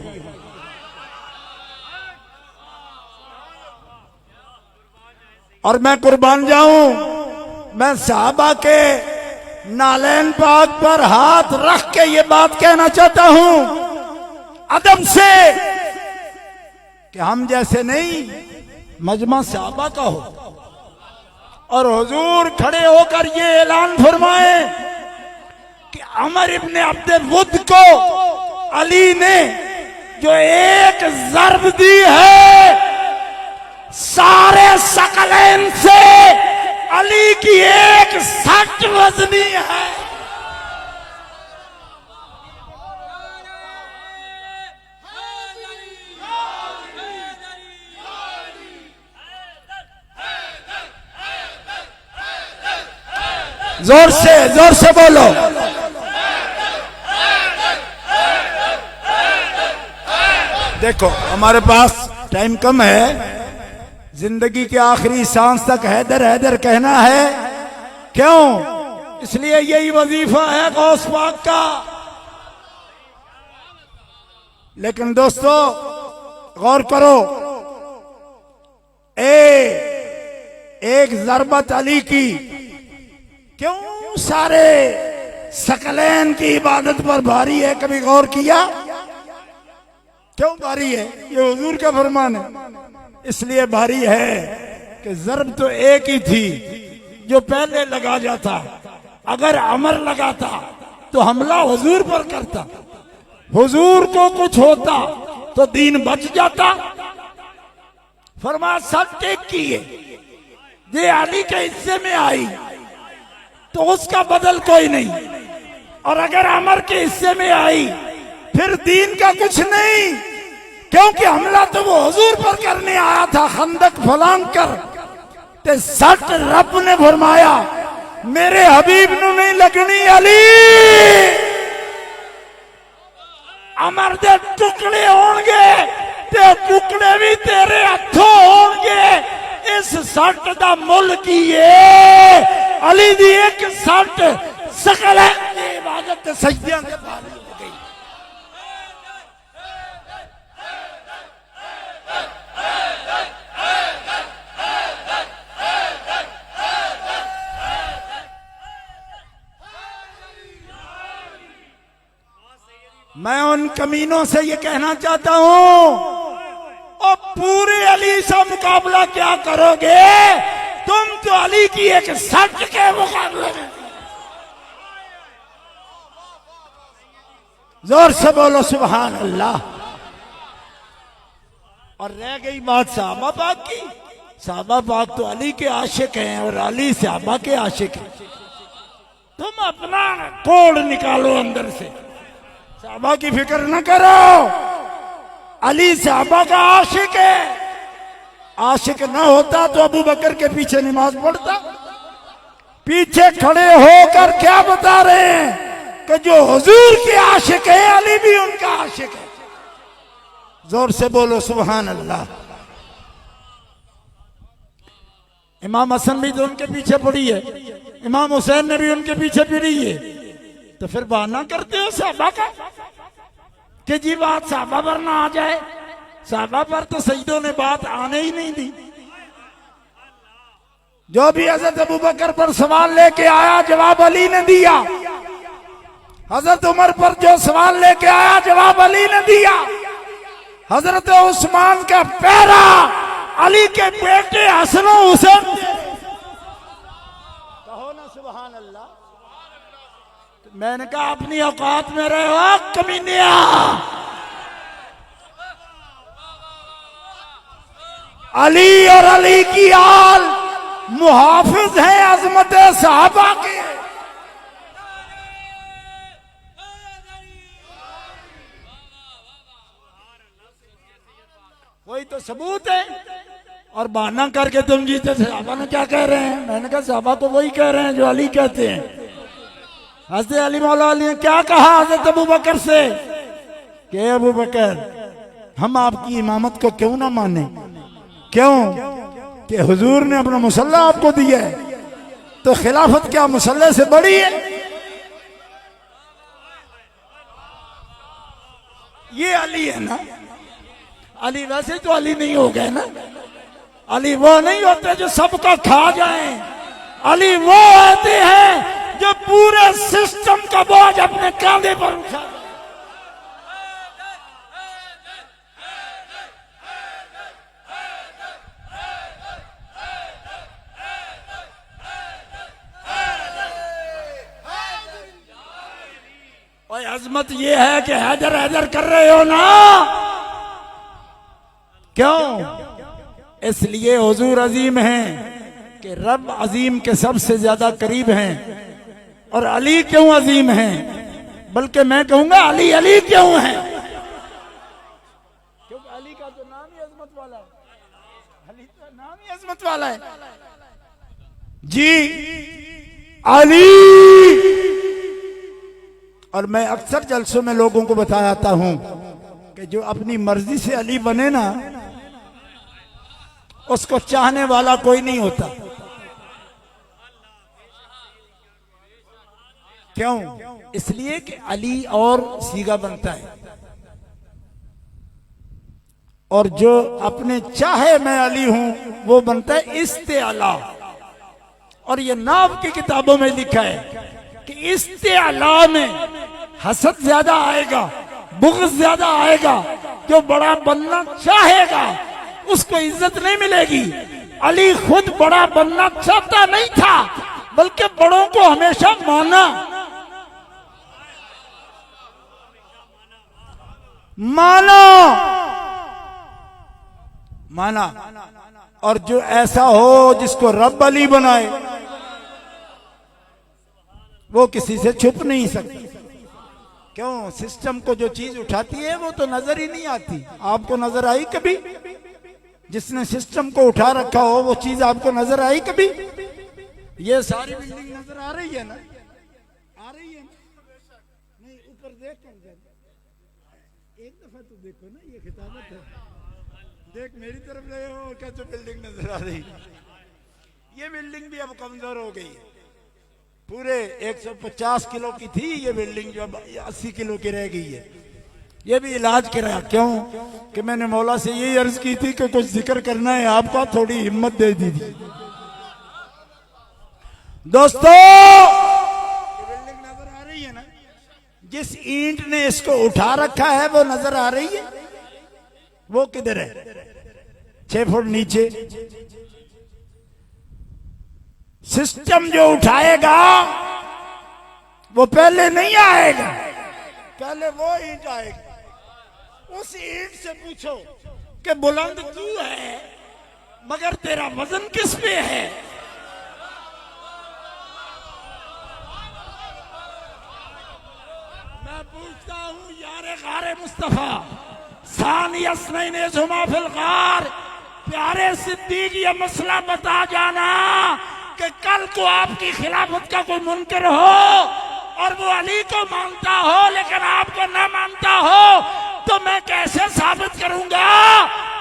और मैं कुर्बान जाऊं, मैं साहबा के नालैन पाक पर हाथ रख के ये बात कहना चाहता हूं अदब से कि हम जैसे नहीं, मजमा साहबा का हो। और हुजूर खड़े होकर ये ऐलान फरमाए कि अमर इब्ने अब्दुल वुद को अली ने जो एक ज़र्ब दी है सारे सकलैन से अली की एक सट वजनी है। जोर से बोलो। देखो हमारे पास टाइम कम है, जिंदगी के आखिरी सांस तक हैदर हैदर कहना है। क्यों? इसलिए यही वजीफा है गौस पाक का। लेकिन दोस्तों गौर करो, एक ज़रबत अली की क्यों सारे सकलैन की इबादत पर भारी है? कभी गौर किया क्यों भारी है? ये हुजूर का फरमान है। इसलिए भारी है कि ज़रब तो एक ही थी जो पहले लगा जाता। अगर अमर लगाता तो हमला हुजूर पर करता, हुजूर को कुछ होता तो दीन बच जाता। फरमान सब टेक किए, ये अली के हिस्से में आई तो उसका बदल कोई नहीं, और अगर अमर के हिस्से में आई फिर दीन का कुछ नहीं, क्योंकि हमला तो वो हुजूर पर करने आया था खंदक फलांग कर। ते सट रब ने फरमाया मेरे हबीब नु नहीं लगनी अली, अमर दे टुकड़े होंगे ते टुकड़े भी तेरे हथों होंगे। इस सट दा मुल की अली दी एक सट सकल इबादत सजदियां दे भारी हो गई। मैं उन कमीनों से ये कहना चाहता हूं, और पूरे अली से मुकाबला क्या करोगे? तुम तो अली की एक सट के मुकाबले में। जोर से बोलो सुभान अल्लाह। और रह गई बात सहाबा पाक की। सहाबा पाक तो अली के आशिक हैं और अली सहाबा के आशिक हैं। तुम अपना कोड निकालो अंदर से, सहाबा की फिक्र न करो। अली सहाबा का आशिक है। आशिक न होता तो अबू बकर के पीछे नमाज पढ़ता। पीछे खड़े होकर क्या बता रहे हैं कि जो हुजूर के आशिक है अली भी उनका आशिक है। जोर से बोलो सुभान अल्लाह। इमाम हसन भी तो उनके पीछे पड़ी है, इमाम हुसैन ने भी उनके पीछे पड़ी है। तो फिर बहाना करते हो सहाबा का कि जी बात सहाबा पर ना आ जाए। सहाबा पर तो सईदों ने बात आने ही नहीं दी। जो भी हजरत अबू बकर पर सवाल लेके आया जवाब अली ने दिया। हजरत उमर पर जो सवाल लेके आया जवाब अली ने दिया। हजरत उस्मान का पैरा अली के बेटे हसन हुसैन। कहो ना सुभान अल्लाह। मैंने कहा अपनी औकात में रहे हो कमीनिया। अली और अली की आल मुहाफिज हैं अजमत सहाबा के। वही तो सबूत है। और बहाना करके तुम जीते सहाबा ने क्या कह रहे हैं? मैंने कहा सहाबा तो वही कह रहे हैं जो अली कहते हैं। हज़रत अली मौला अली ने क्या कहा हज़रत अबू बकर से कि अबू बकर हम आपकी इमामत को क्यों ना माने? क्यों कि हुजूर ने अपना मुसल्ला आपको दिया है, तो खिलाफत क्या मुसल्ले से बड़ी है? ये अली है ना। अली वैसे तो अली नहीं हो गए ना। अली वो नहीं होते जो सबका खा जाएं। अली वो होते हैं जो पूरे सिस्टम का बोझ अपने कांधे पर उठा। और अजमत ये है कि हैदर हैदर कर रहे हो ना, क्यों? इसलिए हुजूर अजीम हैं कि रब अजीम के सबसे ज्यादा करीब हैं। और अली क्यों अजीम हैं? बल्कि मैं कहूंगा अली अली क्यों है? क्योंकि अली का तो नाम ही अजमत वाला है। अली तो नाम ही अजमत वाला है जी, अली। और मैं अक्सर जलसों में लोगों को बताता हूं कि जो अपनी मर्जी से अली बने ना, उसको चाहने वाला कोई नहीं होता। क्यों? इसलिए कि अली और सीगा बनता है, और जो अपने चाहे मैं अली हूं वो बनता है इस्तेअला। और ये नाव की किताबों में लिखा है कि इस्तेअला में हसद ज्यादा आएगा, बुग़्ज़ ज्यादा आएगा। जो बड़ा बनना चाहेगा उसको इज्जत नहीं मिलेगी। अली खुद बड़ा बनना चाहता नहीं था, बल्कि बड़ों को हमेशा माना माना। और जो ऐसा हो जिसको रब अली बनाए, वो किसी से छुप नहीं सकती। क्यों? सिस्टम को जो चीज उठाती है वो तो नजर ही नहीं आती। आपको नजर आई कभी? जिसने सिस्टम को उठा रखा हो वो चीज आपको नजर आई कभी? ये सारी बिल्डिंग नजर आ रही है ना? आ रही है ना? नहीं, ऊपर देख कर एक दफा तो देखो ना, ये खिताबत है। देख मेरी तरफ रहे हो क्या? जो बिल्डिंग नजर आ रही, ये बिल्डिंग भी अब कमजोर हो गई है। पूरे 150 किलो की थी ये बिल्डिंग, जो 80 किलो की रह गई है। ये भी इलाज कराया। क्यों? कि मैंने मौला से यही अर्ज की थी कि कुछ जिक्र करना है आपका, थोड़ी हिम्मत दे दी थी। दोस्तों, ये बिल्डिंग नजर आ रही है ना? जिस ईंट ने इसको उठा रखा है वो नजर आ रही है? वो किधर है? 6 फुट नीचे। सिस्टम जो उठाएगा वो पहले नहीं आएगा, पहले वो ईंट आएगी। उस ईंट से पूछो कि बुलंद तू है मगर तेरा वजन किस पे है? मैं पूछता हूँ यारे गारे मुस्तफा सानियस्नैन जुमा फिल गार, प्यारे सिद्दीक ये मसला बता जाना कि कल को आपकी खिलाफत का कोई मुनकर हो और वो अली को मानता हो लेकिन आपको न मानता हो, तो मैं कैसे साबित करूंगा?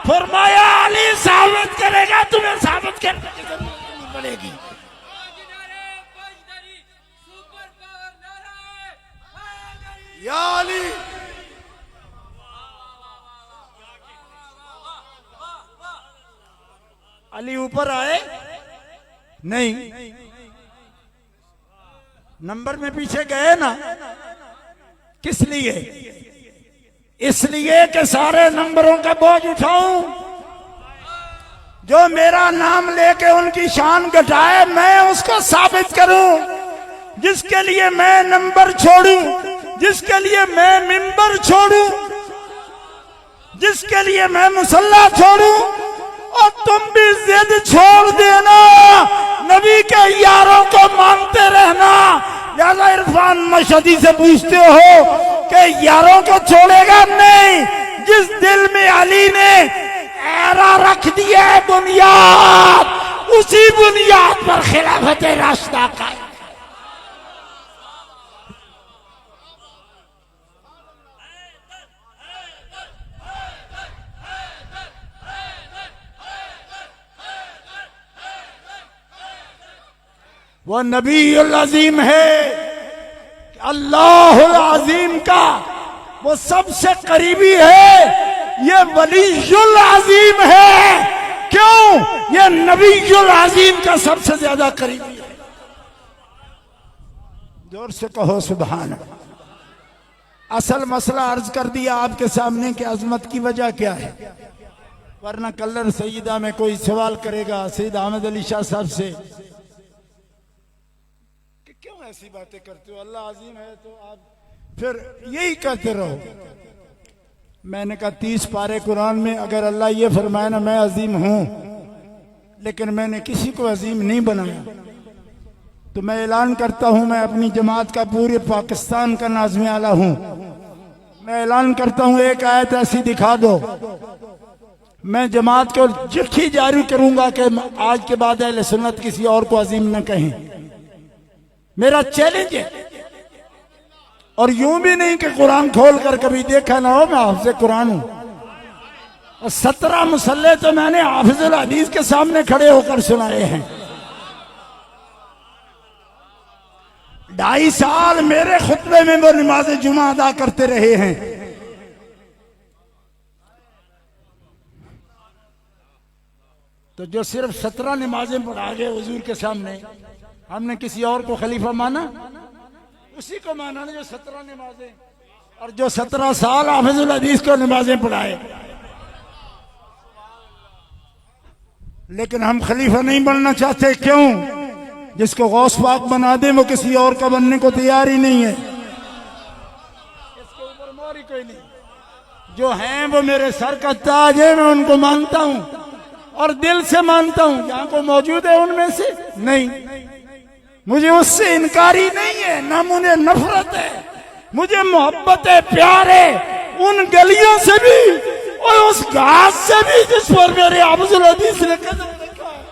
फरमाया अली साबित करेगा, तुम्हें साबित करने की जरूरत नहीं पड़ेगी। या अली, अली ऊपर आए नहीं, नंबर में पीछे गए ना। किस लिए? इसलिए कि सारे नंबरों का बोझ उठाऊं। जो मेरा नाम लेके उनकी शान घटाए मैं उसको साबित करूं। जिसके लिए मैं नंबर छोड़ूं, जिसके लिए मैं मिंबर छोड़ूं, जिसके लिए मैं मुसल्ला छोड़ूं, और तुम भी जिद छोड़ देना, नबी के यारों को मानते रहना। लिहाजा इरफान मशहदी से पूछते हो कि यारों को छोड़ेगा नहीं। जिस दिल में अली ने एरा रख दिया है बुनियाद, उसी बुनियाद पर खिलाफत राशिदा का। वो नबीउल अजीम है, अल्लाहुल अजीम का वो सबसे करीबी है। ये वलीयुल अजीम है। क्यों? ये नबीउल अजीम का सबसे ज्यादा करीबी है। जोर से कहो सुभान अल्लाह। असल मसला अर्ज कर दिया आपके सामने कि अजमत की वजह क्या है, वरना कलर सईदा में कोई सवाल करेगा सईद अहमद अली शाह साहब से, ऐसी बातें करते हो, अल्लाह अजीम है तो आप फिर यही कहते रहो। मैंने कहा 30 पारे कुरान में अगर अल्लाह ये फरमाए ना मैं अजीम हूं, लेकिन मैंने किसी को अजीम नहीं बनाया, तो मैं ऐलान करता हूं मैं अपनी जमात का पूरे पाकिस्तान का नाज़िम आला हूं। मैं ऐलान करता हूं एक आयत ऐसी दिखा दो, मैं जमात को चिट्ठी जारी करूंगा कि आज के बाद अहले सुन्नत किसी और को अजीम न कहें। मेरा चैलेंज है। और यूं भी नहीं कि कुरान खोल कर कभी देखा ना हो मैं हाफिज़ कुरान हूं। और 17 मुसल्ले तो मैंने हाफिज़ुल हदीस के सामने खड़े होकर सुनाए हैं। 2.5 साल मेरे खुतबे में वो नमाज जुमा अदा करते रहे हैं। तो जो सिर्फ 17 नमाजें पढ़ा गए हुजूर के सामने, हमने किसी और को खलीफा माना? उसी को माना ना जो 17 नमाजें, और जो 17 साल हाफिज़ुल हदीस को नमाजें पढ़ाए। लेकिन हम खलीफा नहीं बनना चाहते। क्यों? जिसको गौस पाक बना दे वो किसी और का बनने को तैयार ही नहीं है। इसके ऊपर मोरी कोई नहीं। जो हैं वो मेरे सर का ताज है, मैं उनको मानता हूं और दिल से मानता हूं। यहाँ को मौजूद है उनमें से? नहीं। मुझे उससे इनकारी नहीं है, ना मुझे नफरत है, मुझे मोहब्बत है, प्यार है उन गलियों से भी और उस घास से भी जिस पर मेरे हाफिज़ुल हदीस ने कदम रखा है।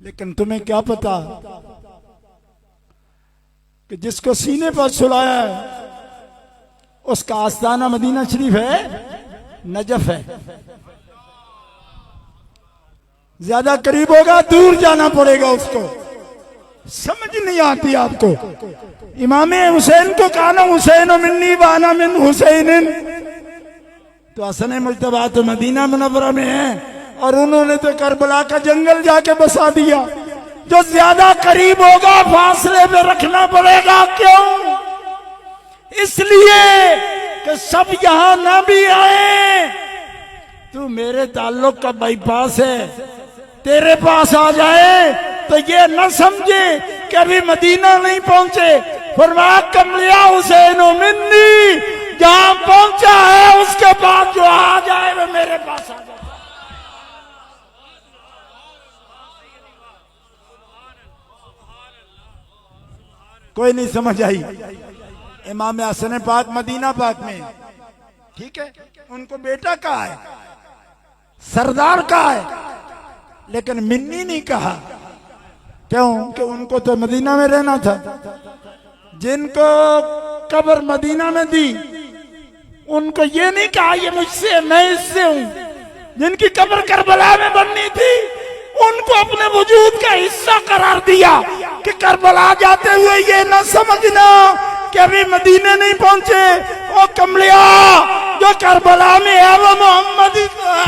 लेकिन तुम्हें क्या पता कि जिसको सीने पर सुलाया है उसका आस्ताना मदीना शरीफ है, नजफ है। ज्यादा करीब होगा दूर जाना पड़ेगा उसको। समझ नहीं आती आपको। इमाम हुसैन को कहा ना हुसैन मिन्नी वाना मिन हुसैन, तो हसन मुज्तबा तो मदीना मुनव्वरा में है और उन्होंने तो करबला का जंगल जाके बसा दिया। जो ज्यादा करीब होगा फासले में रखना पड़ेगा। क्यों? इसलिए कि सब यहां ना भी आए। तू मेरे ताल्लुक का बाईपास है, तेरे पास आ जाए तो ये न समझे कि अभी मदीना नहीं पहुंचे। फरमाया कमलिया हुसैन मिन्नी, जहां पहुंचा है उसके बाद जो आ जाए वो मेरे पास आ जाए। कोई नहीं समझ आई। इमाम हसन पाक मदीना पाक में, ठीक है, उनको बेटा कहा है, सरदार कहा है, लेकिन मिन्नी नहीं कहा। क्यों? कि उनको तो मदीना में रहना था। जिनको कब्र मदीना में दी उनको ये नहीं कहा ये मुझसे, मैं इससे हूं। जिनकी कब्र करबला में बननी थी उनको अपने वजूद का हिस्सा करार दिया कि करबला जाते हुए ये ना समझना कि अभी मदीने नहीं पहुंचे। वो कमलिया जो करबला में है वो मोहम्मद ही तो है।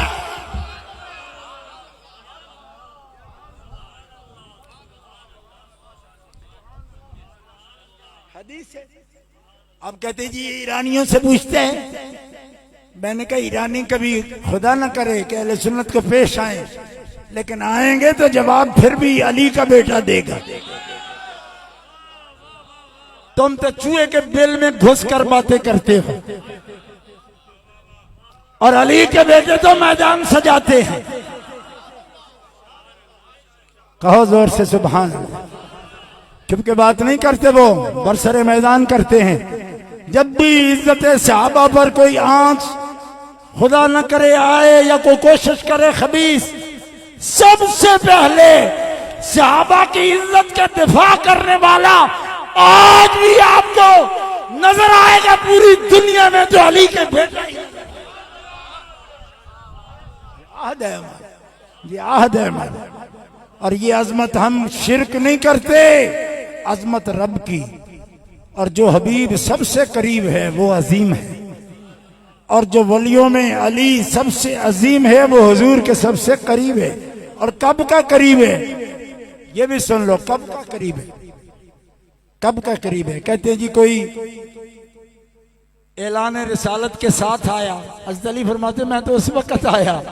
हदीस है। अब कहते जी ईरानियों से पूछते हैं। मैंने कहा ईरानी कभी खुदा न करे कि अहले सुन्नत को पेश आए, लेकिन आएंगे तो जवाब फिर भी अली का बेटा देगा। तुम तो चूहे के बिल में घुस कर बातें करते हो और अली के बेटे तो मैदान सजाते हैं। कहो जोर से सुभान अल्लाह। चुप के बात नहीं करते, वो बरसरे मैदान करते हैं। जब भी इज्जत सहाबा पर कोई आंच खुदा न करे आए या कोई कोशिश करे खबीस, सबसे पहले सहाबा की इज्जत का दिफा करने वाला आज भी आपको नजर आएगा पूरी दुनिया में जो अली के बेटा ही। आहद है हमारा, ये आहद है हमारा। और ये अजमत हम शिरक नहीं करते, अजमत रब की। और जो हबीब सबसे करीब है वो अजीम है, और जो वलियों में अली सबसे अजीम है वो हुजूर के सबसे करीब है। और कब का करीब है ये भी सुन लो, कब का करीब है, कब का करीब है। कहते हैं जी कोई ऐलान रिसालत के साथ आया, हज़रत अली फरमाते मैं तो उस वक्त आया।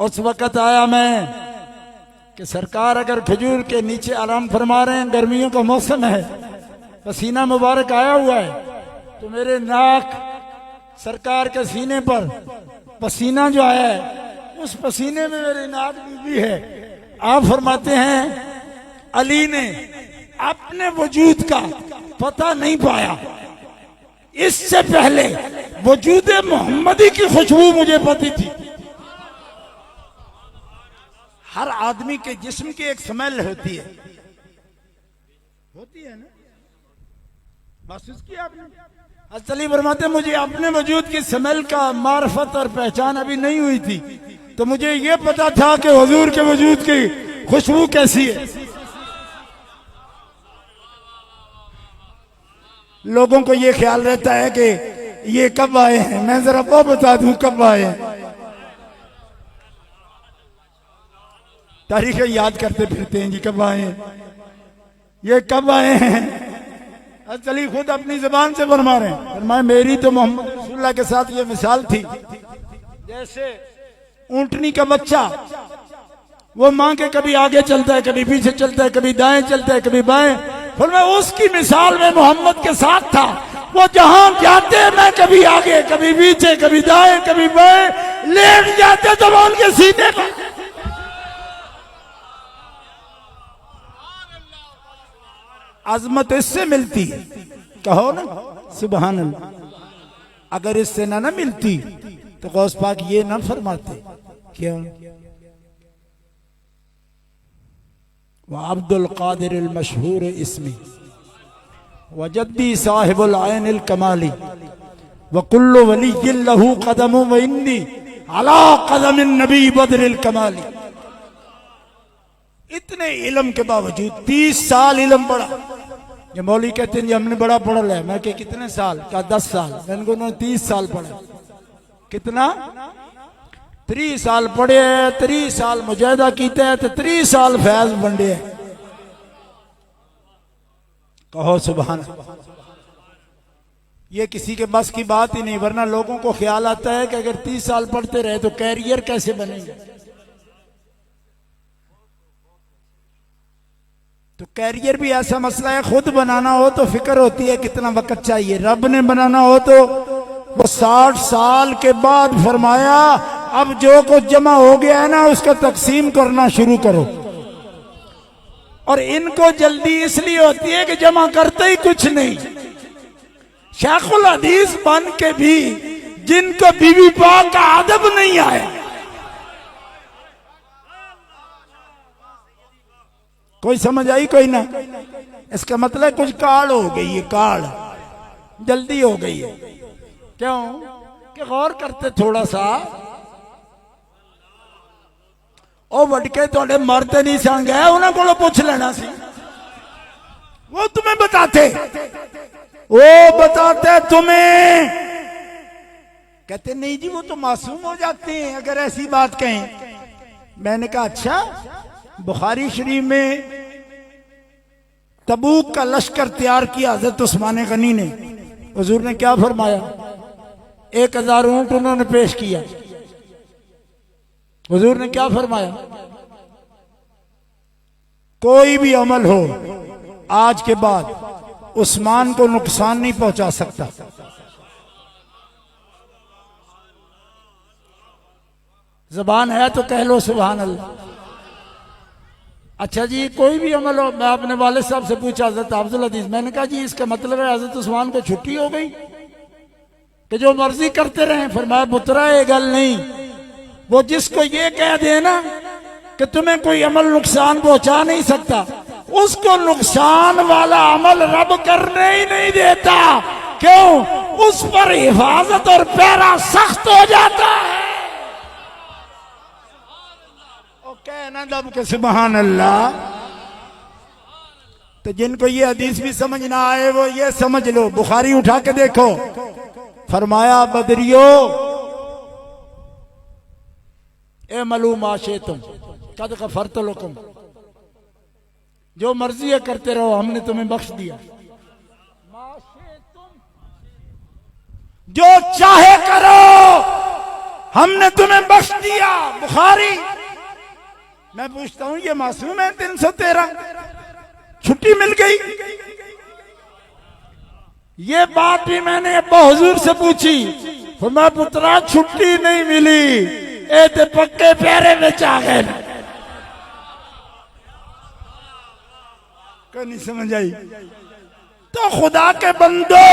उस वक़्त आया मैं कि सरकार अगर खजूर के नीचे आराम फरमा रहे हैं, गर्मियों का मौसम है, पसीना मुबारक आया हुआ है, तो मेरे नाक सरकार के सीने पर पसीना जो आया है, उस पसीने में मेरी नाक डूबी है। आप फरमाते हैं अली ने अपने वजूद का पता नहीं पाया, इससे पहले वजूद मोहम्मदी की खुशबू मुझे पती थी। हर आदमी के जिस्म की एक स्मेल होती है ना, महसूस किया आपने? असली फरमाते मुझे अपने वजूद की स्मेल का मार्फत और पहचान अभी नहीं हुई थी, तो मुझे यह पता था कि हुजूर के वजूद की खुशबू कैसी है। लोगों को यह ख्याल रहता है कि ये कब आए हैं, मैं जरा वो बता दूं कब आए हैं। तारीखें याद करते फिरते हैं जी, कब आए हैं, ये कब आए हैं। चली खुद अपनी जुबान से फरमा रहे हैं, फरमाए मेरी तो मोहम्मद रसूलुल्लाह के साथ ये मिसाल थी, जैसे ऊंटनी का बच्चा, वो माँ के कभी आगे चलता है, कभी पीछे चलता है, कभी दाएं चलता है, कभी बाएं। फरमाए उसकी मिसाल में मोहम्मद के साथ था, वो जहां जाते मैं कभी आगे, कभी पीछे, कभी दाएं, कभी बाएं, लेट जाते तो मैं उनके सीने पर। अजमत इससे मिलती है, कहो ना सुभान अल्लाह। अगर इससे ना मिलती तो गौस पाक ये ना फरमाते क्या, वह अब्दुल कादिर अल मशहूर इस्मी व जद्दी साहिबुल आयन अल कमाली व कुल्लु वली लहू कदम व इन्नी अला कदम नबी बदर अल कमाली। इतने इल्म के बावजूद 30 साल इल्म पढ़ा। ये मौली कहते हैं जी हमने बड़ा पढ़ लिया, मैं कि कितने साल का, 10 साल, मैंने को 30 साल पढ़ा। कितना? 30 साल पढ़े, 30 साल मुजाहिदा कीता है, तो 30 साल फैज बंडे है। कहो सुभान। ये किसी के बस की बात ही नहीं, वरना लोगों को ख्याल आता है कि अगर 30 साल पढ़ते रहे तो कैरियर कैसे बनेगा। तो कैरियर भी ऐसा मसला है, खुद बनाना हो तो फिक्र होती है कितना वक्त चाहिए, रब ने बनाना हो तो वो 60 साल के बाद फरमाया अब जो कुछ जमा हो गया है ना उसका तकसीम करना शुरू करो। और इनको जल्दी इसलिए होती है कि जमा करते ही कुछ नहीं। शेखुल हदीस बन के भी जिनको बीवी पाक का अदब नहीं आया, कोई समझ आई कोई ना? इसका मतलब कुछ काल हो गई है, काल जल्दी हो गई है। क्यों कि गौर करते थोड़ा सा, ओ वटके थोड़े मरते नहीं संग है, उन्हें को पूछ लेना सी, वो तुम्हें बताते, वो बताते तुम्हें। कहते नहीं जी वो तो मासूम हो जाते हैं अगर ऐसी बात कहें। मैंने कहा अच्छा, बुखारी शरीफ में तबूक का लश्कर तैयार किया हजरत उस्मान गनी ने, हुजूर ने क्या फरमाया? 1000 ऊंट उन्होंने पेश किया। हुजूर ने क्या फरमाया? कोई भी अमल हो आज के बाद उस्मान को नुकसान नहीं पहुंचा सकता। जबान है तो कह लो सुभान अल्लाह। अच्छा जी कोई भी अमल हो, मैं अपने वाले साहब से पूछा हजरत अब्दुल हदीस, मैंने कहा जी इसका मतलब है हजरत उस्मान को छुट्टी हो गई कि जो मर्जी करते रहे? फरमाया पुत्रा ये गल नहीं, वो जिसको ये कह देना कि तुम्हें कोई अमल नुकसान पहुंचा नहीं सकता, उसको नुकसान वाला अमल रब करने ही नहीं देता। क्यों? उस पर हिफाजत और पैरा सख्त हो जाता है। कहना दब के सुभान अल्लाह। तो जिनको ये हदीस भी समझ ना आए वो ये समझ लो, बुखारी उठा के देखो, फरमाया बदरियो ए मलूम आशे तुम कद गफरत लकुम, जो मर्जी है करते रहो हमने तुम्हें बख्श दिया। जो चाहे करो हमने तुम्हें बख्श दिया। बुखारी। मैं पूछता हूं ये मासूम है 313, छुट्टी मिल गई। ये बात भी मैंने अब्बा हुजूर से पूछी, फरमाया पुत्रा छुट्टी नहीं मिली, ए ते पक्के प्यारे में आ गए। क्या नहीं समझ आई? तो खुदा के बंदो,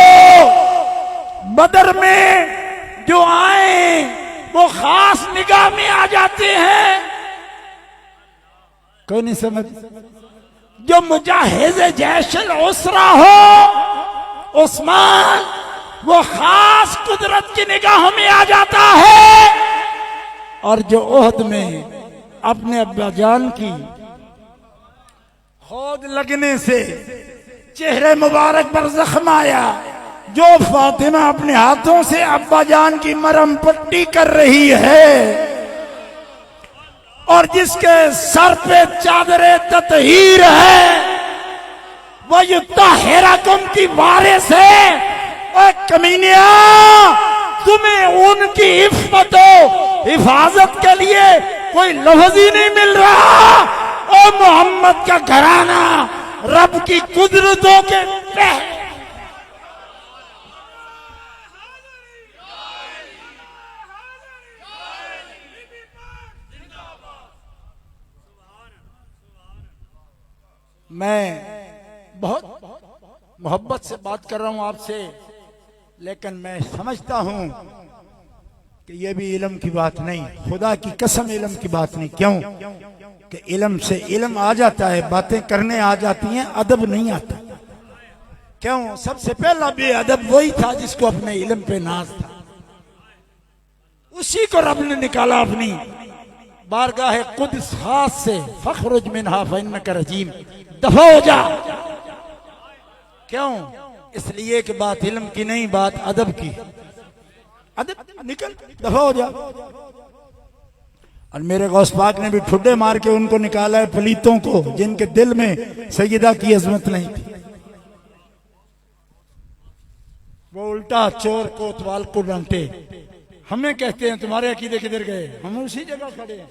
बदर में जो आए वो खास निगाह में आ जाते हैं। क्यों नहीं समझ? जो मुजाहिद जैशल उसरा हो उस्मान, वो खास कुदरत की निगाहों में आ जाता है। और जो ओहद में अपने अब्बा जान की खोद लगने से चेहरे मुबारक पर जख्म आया, जो फातिमा अपने हाथों से अब्बा जान की मरहम पट्टी कर रही है, और जिसके सर पे चादरे ततहीर है, वो युत्ताहिरकुम की वारिस है। और कमीनिया, तुम्हें उनकी इफ्फतो हिफाजत के लिए कोई लफ्ज ही नहीं मिल रहा। और मोहम्मद का घराना रब की कुदरतों के मैं बहुत मोहब्बत से बात कर रहा हूं आपसे, लेकिन मैं समझता हूं कि यह भी इल्म की बात नहीं, खुदा की कसम इल्म की बात नहीं। क्यों कि इल्म से इल्म आ जाता है, बातें करने आ जाती हैं, अदब नहीं आता। क्यों? सबसे पहला बेअदब वही था जिसको अपने इल्म पे नाज था, उसी को रब ने निकाला अपनी बारगाह कुद्स खास से। फखरुज मिनहा फइन्नका रजीम, दफा हो जा। क्यों? इसलिए कि बात इल्म की नहीं, बात अदब की। अदब निकल, दफा हो जा। और मेरे गौस पाक ने भी ठुड्डे मार के उनको निकाला है, पलीतों को, जिनके दिल में सैयदा की अजमत नहीं थी। वो उल्टा चोर कोतवाल को डांटे। हमें कहते हैं तुम्हारे अकीदे किधर गए, हम उसी जगह खड़े हैं।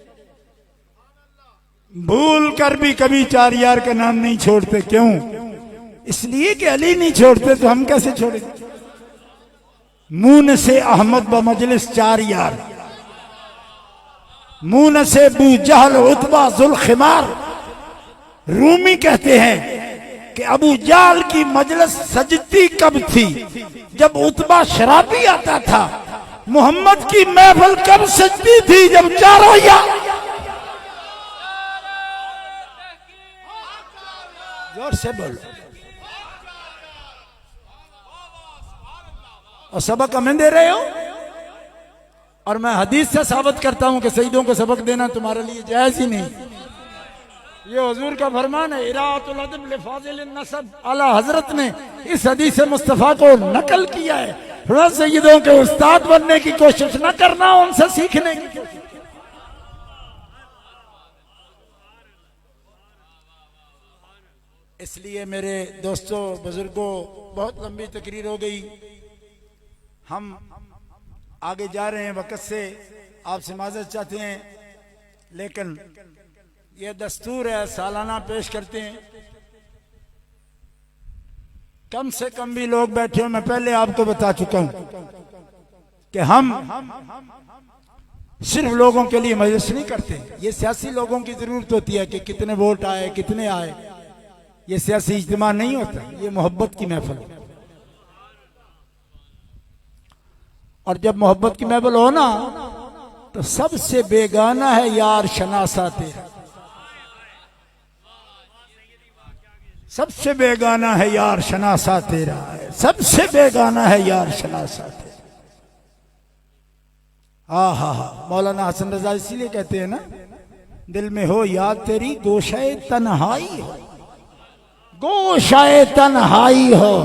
भूल कर भी कभी 4 यार का नाम नहीं छोड़ते। क्यों? इसलिए कि अली नहीं छोड़ते तो हम कैसे छोड़े? मून से अहमद ब मजलिस 4 यार, मून से बू जहल उतबा जुल्खिमार। रूमी कहते हैं कि अबू जाल की मजलिस सजती कब थी? जब उतबा शराबी आता था। मोहम्मद की महफिल कब सजती थी? जब 4 यार। जोर से बोलो। और सबक हमें दे रहे हो, और मैं हदीस से साबित करता हूं कि शहीदों को सबक देना तुम्हारे लिए जायज ही नहीं। ये हुजूर का फरमान है, इराअतुल अदब लिफाज़िल नसब। आला हजरत ने इस हदीस मुस्तफा को नकल किया है। थोड़ा सईदों के उस्ताद बनने की कोशिश न करना, उनसे सीखने की कोशिश। इसलिए मेरे दोस्तों बुजुर्गों, बहुत लंबी तकरीर हो गई, हम आगे जा रहे हैं वक्त से, आपसे माजरत चाहते हैं, लेकिन यह दस्तूर है, सालाना पेश करते हैं। कम से कम भी लोग बैठे हो, मैं पहले आपको बता चुका हूं कि हम सिर्फ लोगों के लिए मजलिस नहीं करते। ये सियासी लोगों की जरूरत होती है कि कितने वोट आए, कितने आए। ये सियासी इज्तिमा नहीं होता, ये मोहब्बत की महफिल। और जब मोहब्बत की महफिल हो ना, तो सबसे बेगाना है यार शनासा तेरा। सबसे बेगाना है यार शनासा तेरा, सबसे बेगाना है यार शनासा तेरा। हा मौलाना हसन रजा इसीलिए कहते हैं ना, दिल में हो याद तेरी गोशाए तन्हाई हो, गोशाए तन्हाई हो,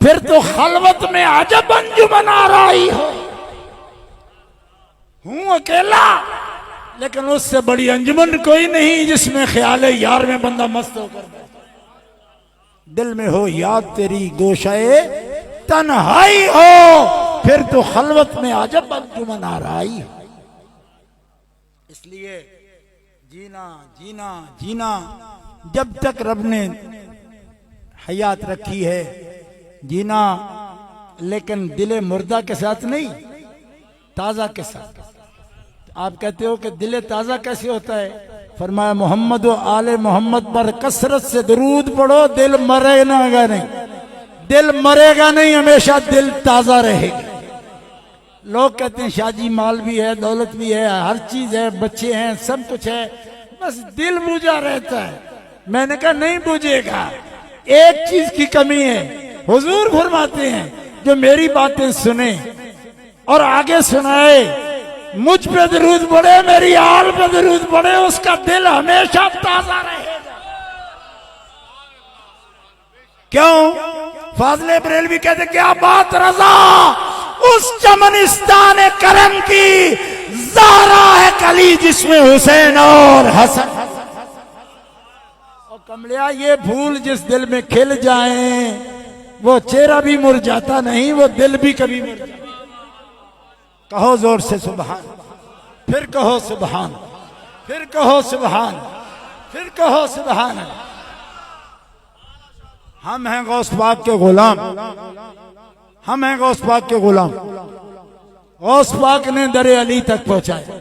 फिर तो खलवत में अजब अंजुमन आ रही हो। हूं अकेला, लेकिन उससे बड़ी अंजुमन कोई नहीं जिसमें ख्याल यार में बंदा मस्त होकर बैठा। दिल में हो याद तेरी गोशाए तन्हाई हो, फिर तो खलवत में अजब अंजुमन आराई है। इसलिए जीना जीना जीना जब तक रब ने हयात रखी है जीना, लेकिन दिले मुर्दा के साथ नहीं, ताजा के साथ। आप कहते हो कि दिले ताजा कैसे होता है? फरमाया मोहम्मद व आले मोहम्मद पर कसरत से दरूद पढ़ो, दिल मरेगा नहीं, दिल मरेगा नहीं, हमेशा दिल ताजा रहेगा। लोग कहते हैं शादी माल भी है, दौलत भी है, हर चीज है, बच्चे हैं, सब कुछ है, बस दिल बुझा रहता है। मैंने कहा नहीं बुझेगा, एक चीज की कमी है। हुजूर फरमाते हैं जो मेरी बातें सुने और आगे सुनाए, मुझ पे दरूद पड़े, मेरी आल पे दरूद पड़े, उसका दिल हमेशा ताजा रहेगा। क्यों? फाज़िल बरेलवी कहते क्या बात रजा उस चमनिस्तान करम की, ज़हरा है कली जिसमें हुसैन और हसन। और कमलिया ये फूल जिस दिल में खिल जाए वो चेहरा भी मुरझाता नहीं, वो दिल भी कभी मुरझाता। कहो जोर से सुभान, फिर कहो सुभान, फिर कहो सुभान, फिर कहो सुभान। हम हैं गौस पाक के गुलाम, हम हैं गौस पाक के गुलाम। गौस पाक ने दर अली तक पहुंचाया,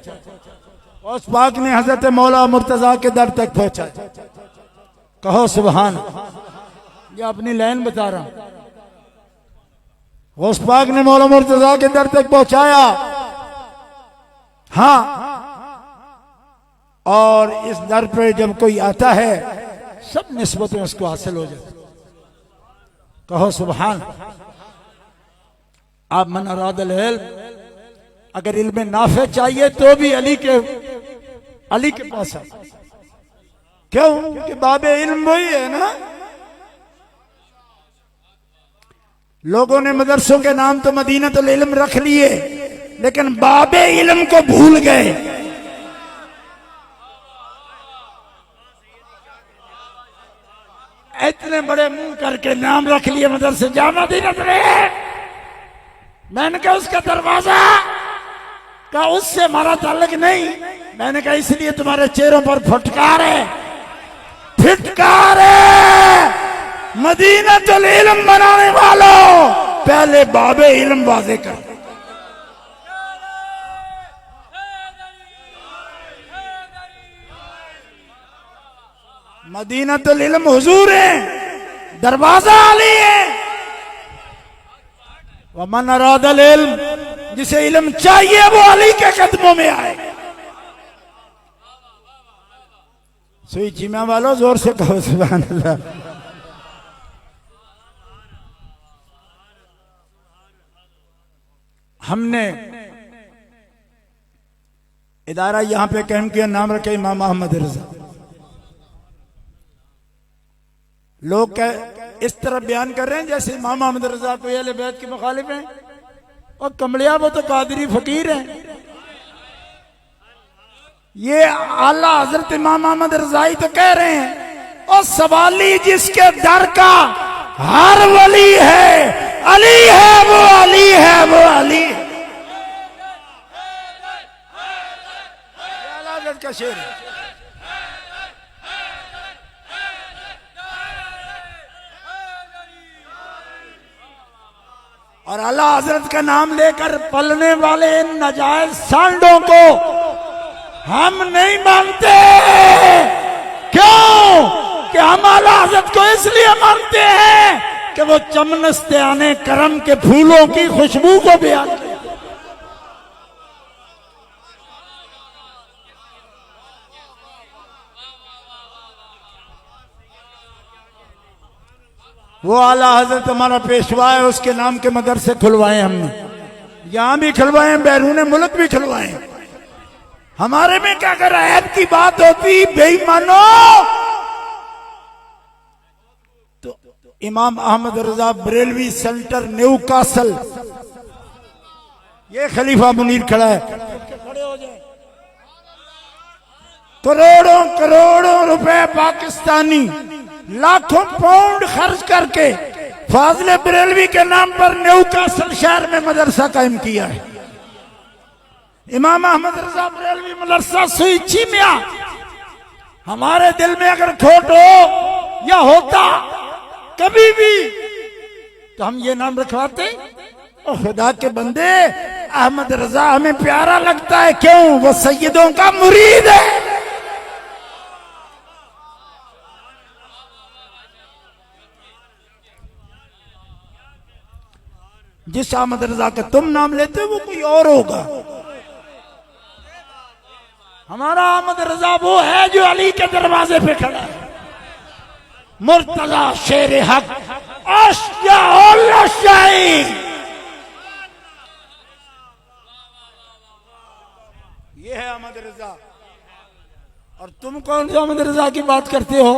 गौस पाक ने हजरत मौला मुर्तजा के दर तक पहुंचाया। कहो सुभान। ये अपनी लाइन बता रहा हूं। गौस पाक ने मौला मुर्तजा के दर तक पहुंचाया। हाँ, और इस दर पे जब कोई आता है सब निस्बतें उसको हासिल हो जाती। कहो सुभान। आप मन अरादल इल्म, अगर इल्म नाफे चाहिए तो भी अली के पास है। क्यों? क्योंकि बाबे इल्म वही है ना। लोगों ने मदरसों के नाम तो मदीनतुल इल्म रख लिए, लेकिन बाबे इल्म को भूल गए। इतने बड़े मुंह करके नाम रख लिए मदरसे जा मदीनतुल इल्म। मैंने कहा उसका दरवाजा का उससे हमारा ताल्लुक नहीं। मैंने कहा इसलिए तुम्हारे चेहरों पर फटकार है, फिटकार है। मदीनतुल इल्म बनाने वालों, पहले बाबे इल्म वाज़े कर। मदीनतुल इल्म हुजूर है, दरवाजा अली है। वमन अरादल इल्म, जिसे इल्म चाहिए वो अली के कदमों में आए। सुई चीमा वालों जोर से कहो सुभान अल्लाह। हमने इदारा यहां पे कायम किया, नाम रखे इमाम अहमद रजा। लोग इस तरह बयान कर रहे हैं जैसे इमाम अहमद रजा कोई अहले बैत के मुखालिफ हैं। और कमलिया वो तो कादरी फकीर हैं। ये आला हजरत इमाम अहमद रजाई तो कह रहे हैं और सवाली जिसके दर का हर वली है, अली है वो, अली है वो, अली है। आला हजरत का शेर है। और आला हजरत का नाम लेकर पलने वाले इन नाजायज सांडों को हम नहीं मानते। क्यों? कि हम आला हजरत को इसलिए मानते हैं कि वो चमनस्ताने करम के फूलों की खुशबू को बयान करते। वो आला हजरत हमारा पेशवा है, उसके नाम के मदरसे खुलवाए हमने, यहां भी खुलवाए, बैरून मुल्क भी खुलवाए। हमारे में क्या कर रहा है? ऐब की बात होती बेईमानो तो इमाम अहमद रजा बरेलवी सेंटर न्यू कासल, ये खलीफा मुनीर खड़ा है, खड़े हो जाए। करोड़ों करोड़ों रुपए पाकिस्तानी लाखों पाउंड खर्च करके फाजिल बरेलवी के नाम पर न्यूकासल शहर में मदरसा कायम किया है। इमाम अहमद रजा बरेलवी मदरसा सुई चीमिया। हमारे दिल में अगर खोट हो या होता कभी भी तो हम ये नाम रखवाते। और खुदा के बंदे, अहमद रजा हमें प्यारा लगता है, क्यों? वो सैयदों का मुरीद है। जिस अहमद रजा का तुम नाम लेते हो वो कोई और होगा। हमारा अहमद रजा वो है जो अली के दरवाजे पे खड़ा है। मुर्तजा शेर हक शाही। ये है अहमद रजा। और तुम कौन से अहमद रजा की बात करते हो?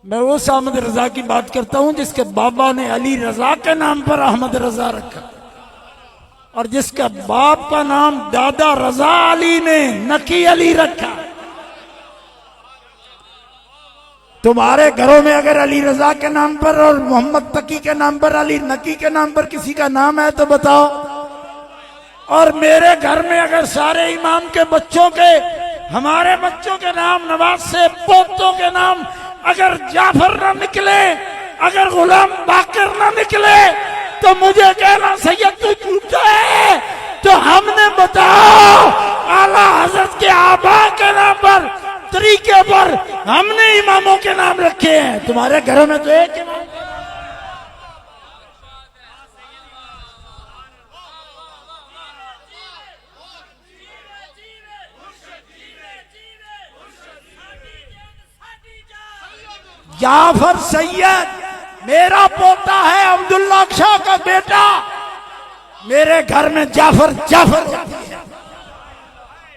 मैं उस अहमद रजा की बात करता हूं जिसके बाबा ने अली रजा के नाम पर अहमद रजा रखा, और जिसका बाप का नाम दादा रजा अली ने नकी अली रखा। तुम्हारे घरों में अगर अली रजा के नाम पर और मोहम्मद तकी के नाम पर, अली नकी के नाम पर किसी का नाम है तो बताओ। और मेरे घर में अगर सारे इमाम के बच्चों के, हमारे बच्चों के नाम, नवाज से पोतों के नाम अगर जाफर ना निकले, अगर गुलाम बाकर ना निकले, तो मुझे कहना सैयद तू झूठा है। तो हमने बताओ आला हजरत के आबा के नाम पर, तरीके पर हमने इमामों के नाम रखे हैं। तुम्हारे घरों में तो एक इमाम। जाफर सैयद मेरा पोता है, अब्दुल्ला शाह का बेटा। मेरे घर में जाफर जाफर जाती है।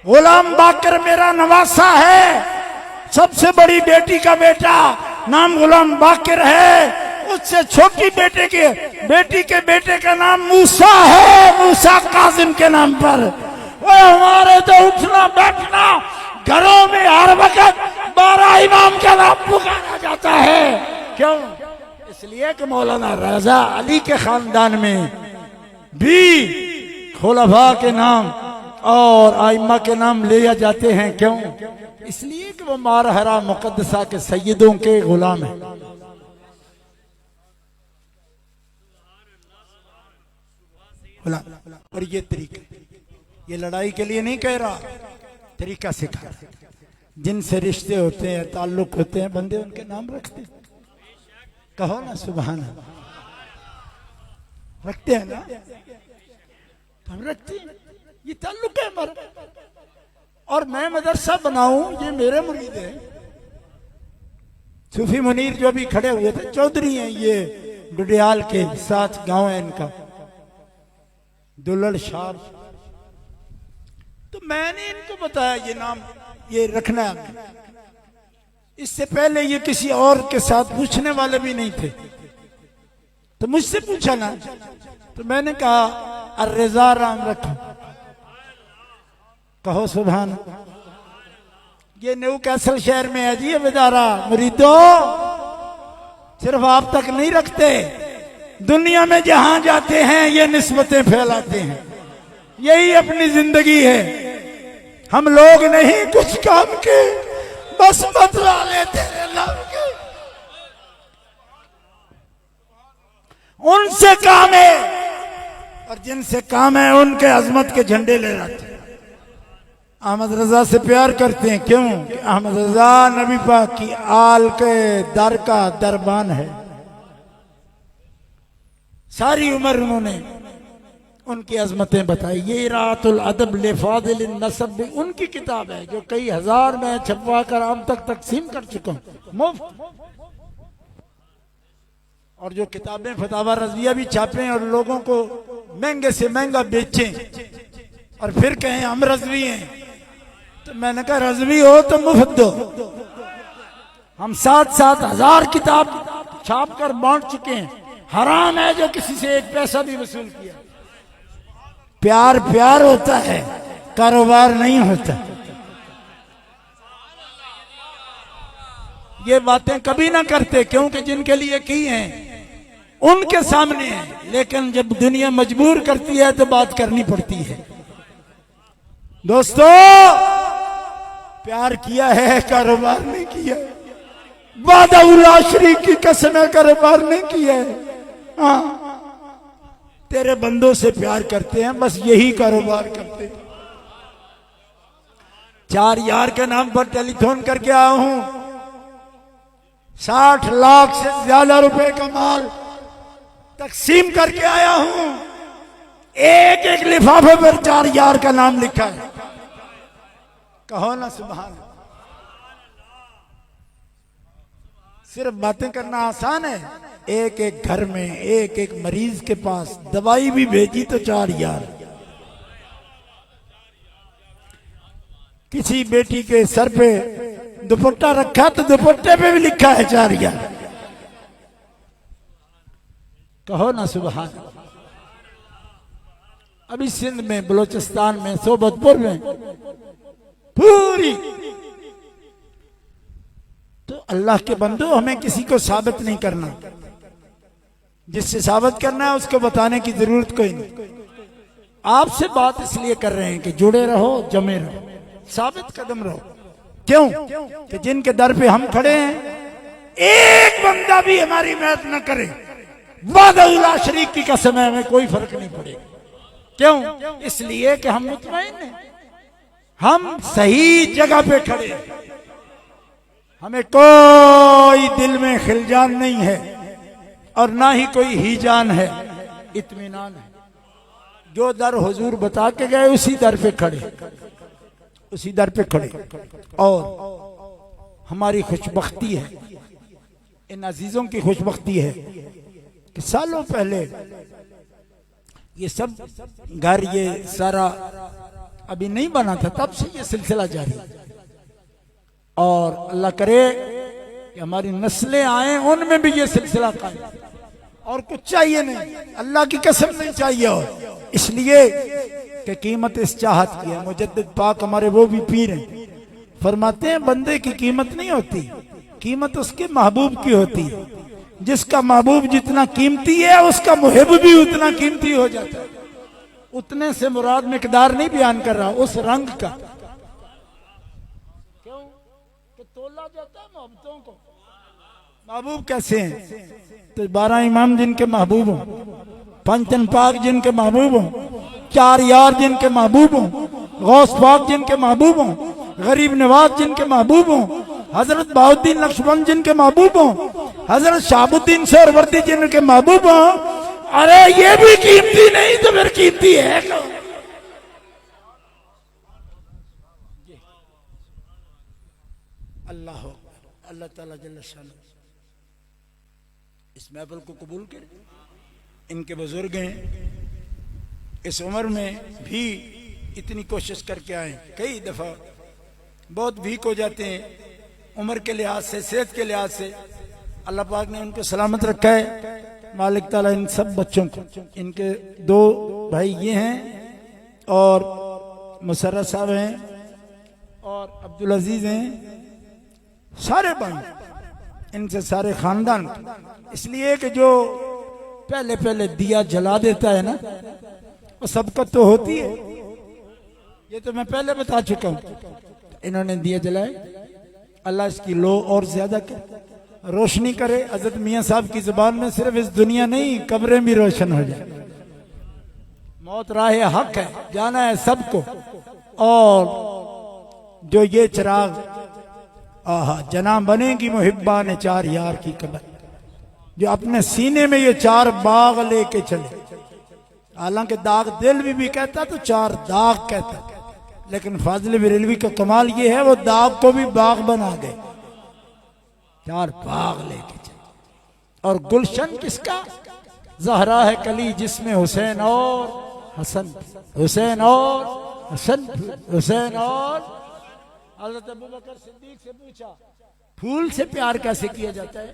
गुलाम बाकर मेरा नवासा है, सबसे बड़ी बेटी का बेटा, नाम गुलाम बाकर है। उससे छोटी बेटी के बेटे का नाम मूसा है, मूसा काजिम के नाम पर। वो हमारे तो उठना बैठना घरों में हर वक्त 12 इमाम का नाम पुकारा जाता है। क्यों? इसलिए कि मौलाना रजा अली के खानदान में भी खुलफा के नाम और आइम्मा के नाम लिया जाते हैं। क्यों? इसलिए कि वो मारहरा मुकद्दसा के सैयदों के गुलाम हैं। और ये तरीका, ये लड़ाई के लिए नहीं कह रहा, तरीका सिखा। जिनसे रिश्ते होते हैं, ताल्लुक होते हैं, बंदे उनके नाम रखते हैं। कहो ना सुभान अल्लाह। रखते हैं ना, हम रखते हैं, ये ताल्लुक है हमारा। और मैं मदरसा बनाऊं, ये मेरे मुरीद है। सूफी मुनीर जो भी खड़े हुए थे, चौधरी हैं ये, डुडियाल के साथ गांव है इनका, दुल्हड़ शाह। तो मैंने इनको बताया ये नाम ये रखना है। इससे पहले ये किसी और के साथ पूछने वाले भी नहीं थे, तो मुझसे पूछा ना, तो मैंने कहा अर्रेजा राम रखो। कहो सुभान। ये न्यू कैसल शहर में है जी ये विदारा। मुरीदो सिर्फ आप तक नहीं रखते, दुनिया में जहां जाते हैं ये निस्बतें फैलाते हैं। यही अपनी जिंदगी है। हम लोग नहीं कुछ काम के, बस बदला लेते हैं नाम के। उनसे काम है, और जिनसे काम है उनके अजमत के झंडे ले जाते हैं। अहमद रजा से प्यार करते हैं। क्यों? अहमद रजा नबी पाक की आल के दर का दरबान है। सारी उम्र उन्होंने उनकी अजमतें बताई। ये रातुल अदब ले फादिल नसब भी उनकी किताब है, जो कई हजार में छपवा कर आम तक तकसीम कर चुका हूं मुफ्त। और जो किताबें फतावा रज़विया भी छापें और लोगों को महंगे से महंगा बेचें, और फिर कहें हम रज़वी हैं। तो मैंने कहा रज़वी हो तो मुफ्त दो। हम 7-7 हजार किताब छाप कर बांट चुके हैं। हराम है जो किसी से एक पैसा भी वसूल किया। प्यार प्यार होता है, कारोबार नहीं होता। ये बातें कभी ना करते, क्योंकि जिनके लिए की हैं उनके सामने है, लेकिन जब दुनिया मजबूर करती है तो बात करनी पड़ती है। दोस्तों, प्यार किया है, कारोबार नहीं किया। वादा शरीक की कसम है, कारोबार नहीं किया है। हाँ, तेरे बंदों से प्यार करते हैं, बस यही कारोबार करते हैं। 4 यार के नाम पर टेलीफोन करके आया हूं, 60 लाख से ज्यादा रुपए का माल तकसीम करके आया हूं। एक एक लिफाफे पर 4 यार का नाम लिखा है। कहो ना सुभान। सिर्फ बातें करना आसान है, एक एक घर में एक एक मरीज के पास दवाई भी भेजी तो 4 यार। किसी बेटी के सर पे दुपट्टा रखा तो दुपट्टे पे भी लिखा है 4 यार। कहो ना सुभान। अभी सिंध में, बलोचिस्तान में, सोबतपुर में पूरी, तो अल्लाह के बंदो, हमें किसी को साबित नहीं करना। जिससे साबित करना है उसको बताने की जरूरत कोई नहीं। आपसे बात इसलिए कर रहे हैं कि जुड़े रहो, जमे रहो, साबित कदम रहो। क्यों? कि जिनके दर पे हम खड़े हैं, एक बंदा भी हमारी मदद न करे, वादा शरीक की कसम है, हमें कोई फर्क नहीं पड़ेगा। क्यों? इसलिए कि हम मुतमईन हैं, हम सही जगह पे खड़े हैं। हमें कोई दिल में खिलजान नहीं है और ना ही कोई हीजान है, इत्मीनान है। जो दर हुजूर बता के गए उसी दर पे खड़े, उसी दर पे खड़े। और हमारी खुशबख्ती है, इन अजीजों की खुशबख्ती है कि सालों पहले ये सब घर, ये सारा अभी नहीं बना था, तब से ये सिलसिला जारी है। और अल्लाह करे कि हमारी नस्लें आए, उनमें भी ये सिलसिला कायम। और कुछ चाहिए नहीं, अल्लाह की कसम नहीं चाहिए। और इसलिए कि कीमत इस चाहत की है। मुजद्दिद पाक हमारे वो भी पीर हैं, फरमाते हैं बंदे की कीमत नहीं होती, कीमत उसके महबूब की होती है। जिसका महबूब जितना कीमती है, उसका मुहिब भी उतना कीमती हो जाता है। उतने से मुराद मिकदार नहीं बयान कर रहा, उस रंग का। क्यों? कि तोला जाता है मोहब्बतों को। महबूब कैसे हैं? तो 12 इमाम जिनके महबूब हों, 5 तन पाक जिनके महबूब हों, 4 यार जिनके महबूब हों, गौस पाक जिनके महबूब हों, गरीब नवाज जिनके महबूब हों, हजरत बहाउद्दीन नक्शबंद जिनके महबूब हों, हजरत शाहबुद्दीन सोहरवर्दी जिनके महबूब हों। अरे ये भी कीमती नहीं तो फिर कीमती है कौन? अल्लाह अल्लाह ताला जल्ल शान इस महफिल को कबूल करे। इनके बुजुर्ग हैं, इस उम्र में भी इतनी कोशिश करके आए। कई दफा बहुत वीक हो जाते हैं उम्र के लिहाज से, सेहत के लिहाज से। अल्लाह पाक ने उनको सलामत रखा है। मालिक ताला इन सब बच्चों को, इनके 2 भाई ये हैं और मुसर्रत साहब हैं और अब्दुल अजीज हैं, सारे भाई, इनसे सारे खानदान। इसलिए कि जो पहले पहले दिया जला देता है ना, वो सबकत तो होती है। ये तो मैं पहले बता चुका हूं। इन्होंने दिया जलाए, अल्लाह इसकी लो और ज्यादा करे, रोशनी करे। हजरत मियाँ साहब की जुबान में सिर्फ इस दुनिया नहीं, कब्रें भी रोशन हो जाए। मौत राह हक है, जाना है सबको। और जो ये चिराग जना बनेगी मुहिब्बा ने 4 यार की कबर, जो अपने सीने में ये 4 बाग लेके चले। हालांकि दाग दिल भी कहता तो 4 दाग कहता, लेकिन फाजिल बरेलवी का कमाल ये है वो दाग को भी बाग बना गए। 4 बाग लेके चले। और गुलशन किसका? ज़हरा है कली जिसमें हुसैन और हसन, हुसैन और हसन, हुसैन और। हज़रत अबू बकर सिद्दीक से पूछा फूल से प्यार कैसे किया जाता है?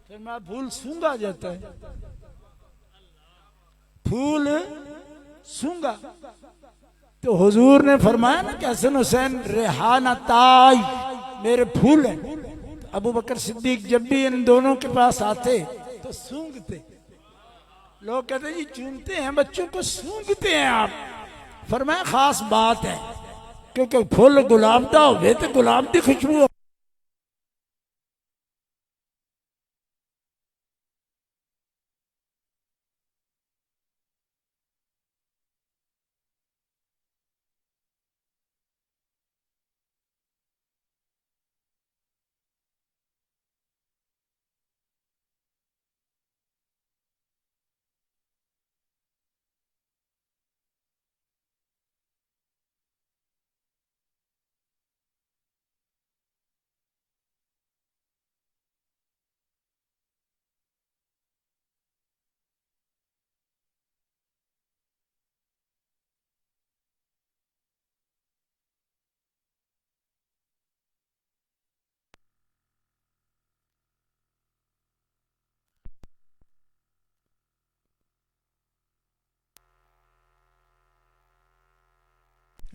फिर मैं फूल सूंघा जाता है, फूल सूंघा। तो हुजूर ने फरमाया ना कि हसन हुसैन रेहाना ताई मेरे फूल हैं। अबू बकर सिद्दीक जब भी इन दोनों के पास आते तो सूंघते। लोग कहते हैं जी चूमते हैं बच्चों को, सूंघते हैं आप। फरमाया खास बात है, क्योंकि फुल गुलाब दा होवे तो गुलाब की खुशबू।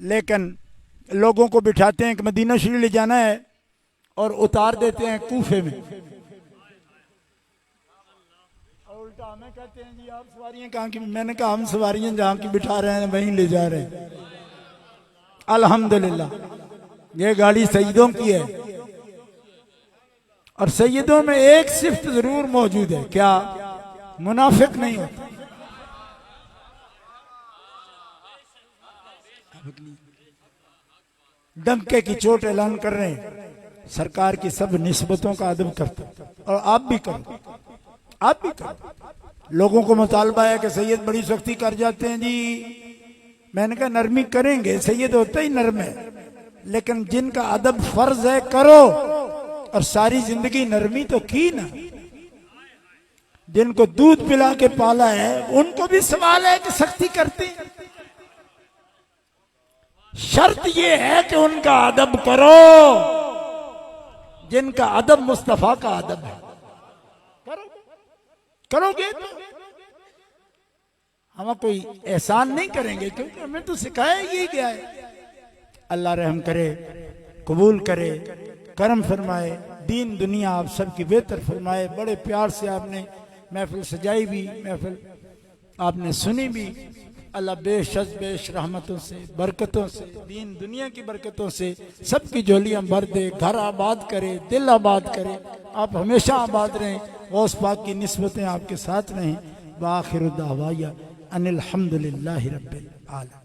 लेकिन लोगों को बिठाते हैं कि मदीना शरीफ ले जाना है और उतार देते हैं कूफे में, और उल्टा हमें कहते हैं जी आप सवारियां कहाँ की। मैंने कहा हम सवारियां जहाँ की बिठा रहे हैं वहीं ले जा रहे हैं। अल्हम्दुलिल्लाह ये गाड़ी सईदों की है, और सईदों में एक सिफ्त जरूर मौजूद है, क्या? मुनाफिक नहीं होता। डंके की चोट ऐलान कर रहे हैं, सरकार की सब निस्बतों का अदब करते, और आप भी करो, आप भी करो। लोगों को मुतालबा है कि सैयद बड़ी सख्ती कर जाते हैं जी। मैंने कहा नरमी करेंगे, सैयद होता ही नरम है, लेकिन जिनका अदब फर्ज है करो, और सारी जिंदगी नरमी तो की ना। जिनको दूध पिला के पाला है उनको भी सवाल है कि सख्ती करते हैं। शर्त यह है कि उनका अदब करो जिनका अदब मुस्तफा का अदब है। करोगे तो हम कोई एहसान नहीं करेंगे, क्योंकि हमें तो सिखाया ही गया है। अल्लाह रहम करे, कबूल करे, करम फरमाए, दीन दुनिया आप सबकी बेहतर फरमाए। बड़े प्यार से आपने महफिल सजाई भी, महफिल आपने सुनी भी। अल्लाह बेशज बेश रहमतों से, बरकतों से, दीन दुनिया की बरकतों से सबकी झोलियां भर दे, घर आबाद करे, दिल आबाद करे। आप हमेशा आबाद रहें, गौस पाक की निस्बतें आपके साथ रहें। वाखिर दावाया अनिल हम्दुलिल्लाहि रब्बिल आलमीन।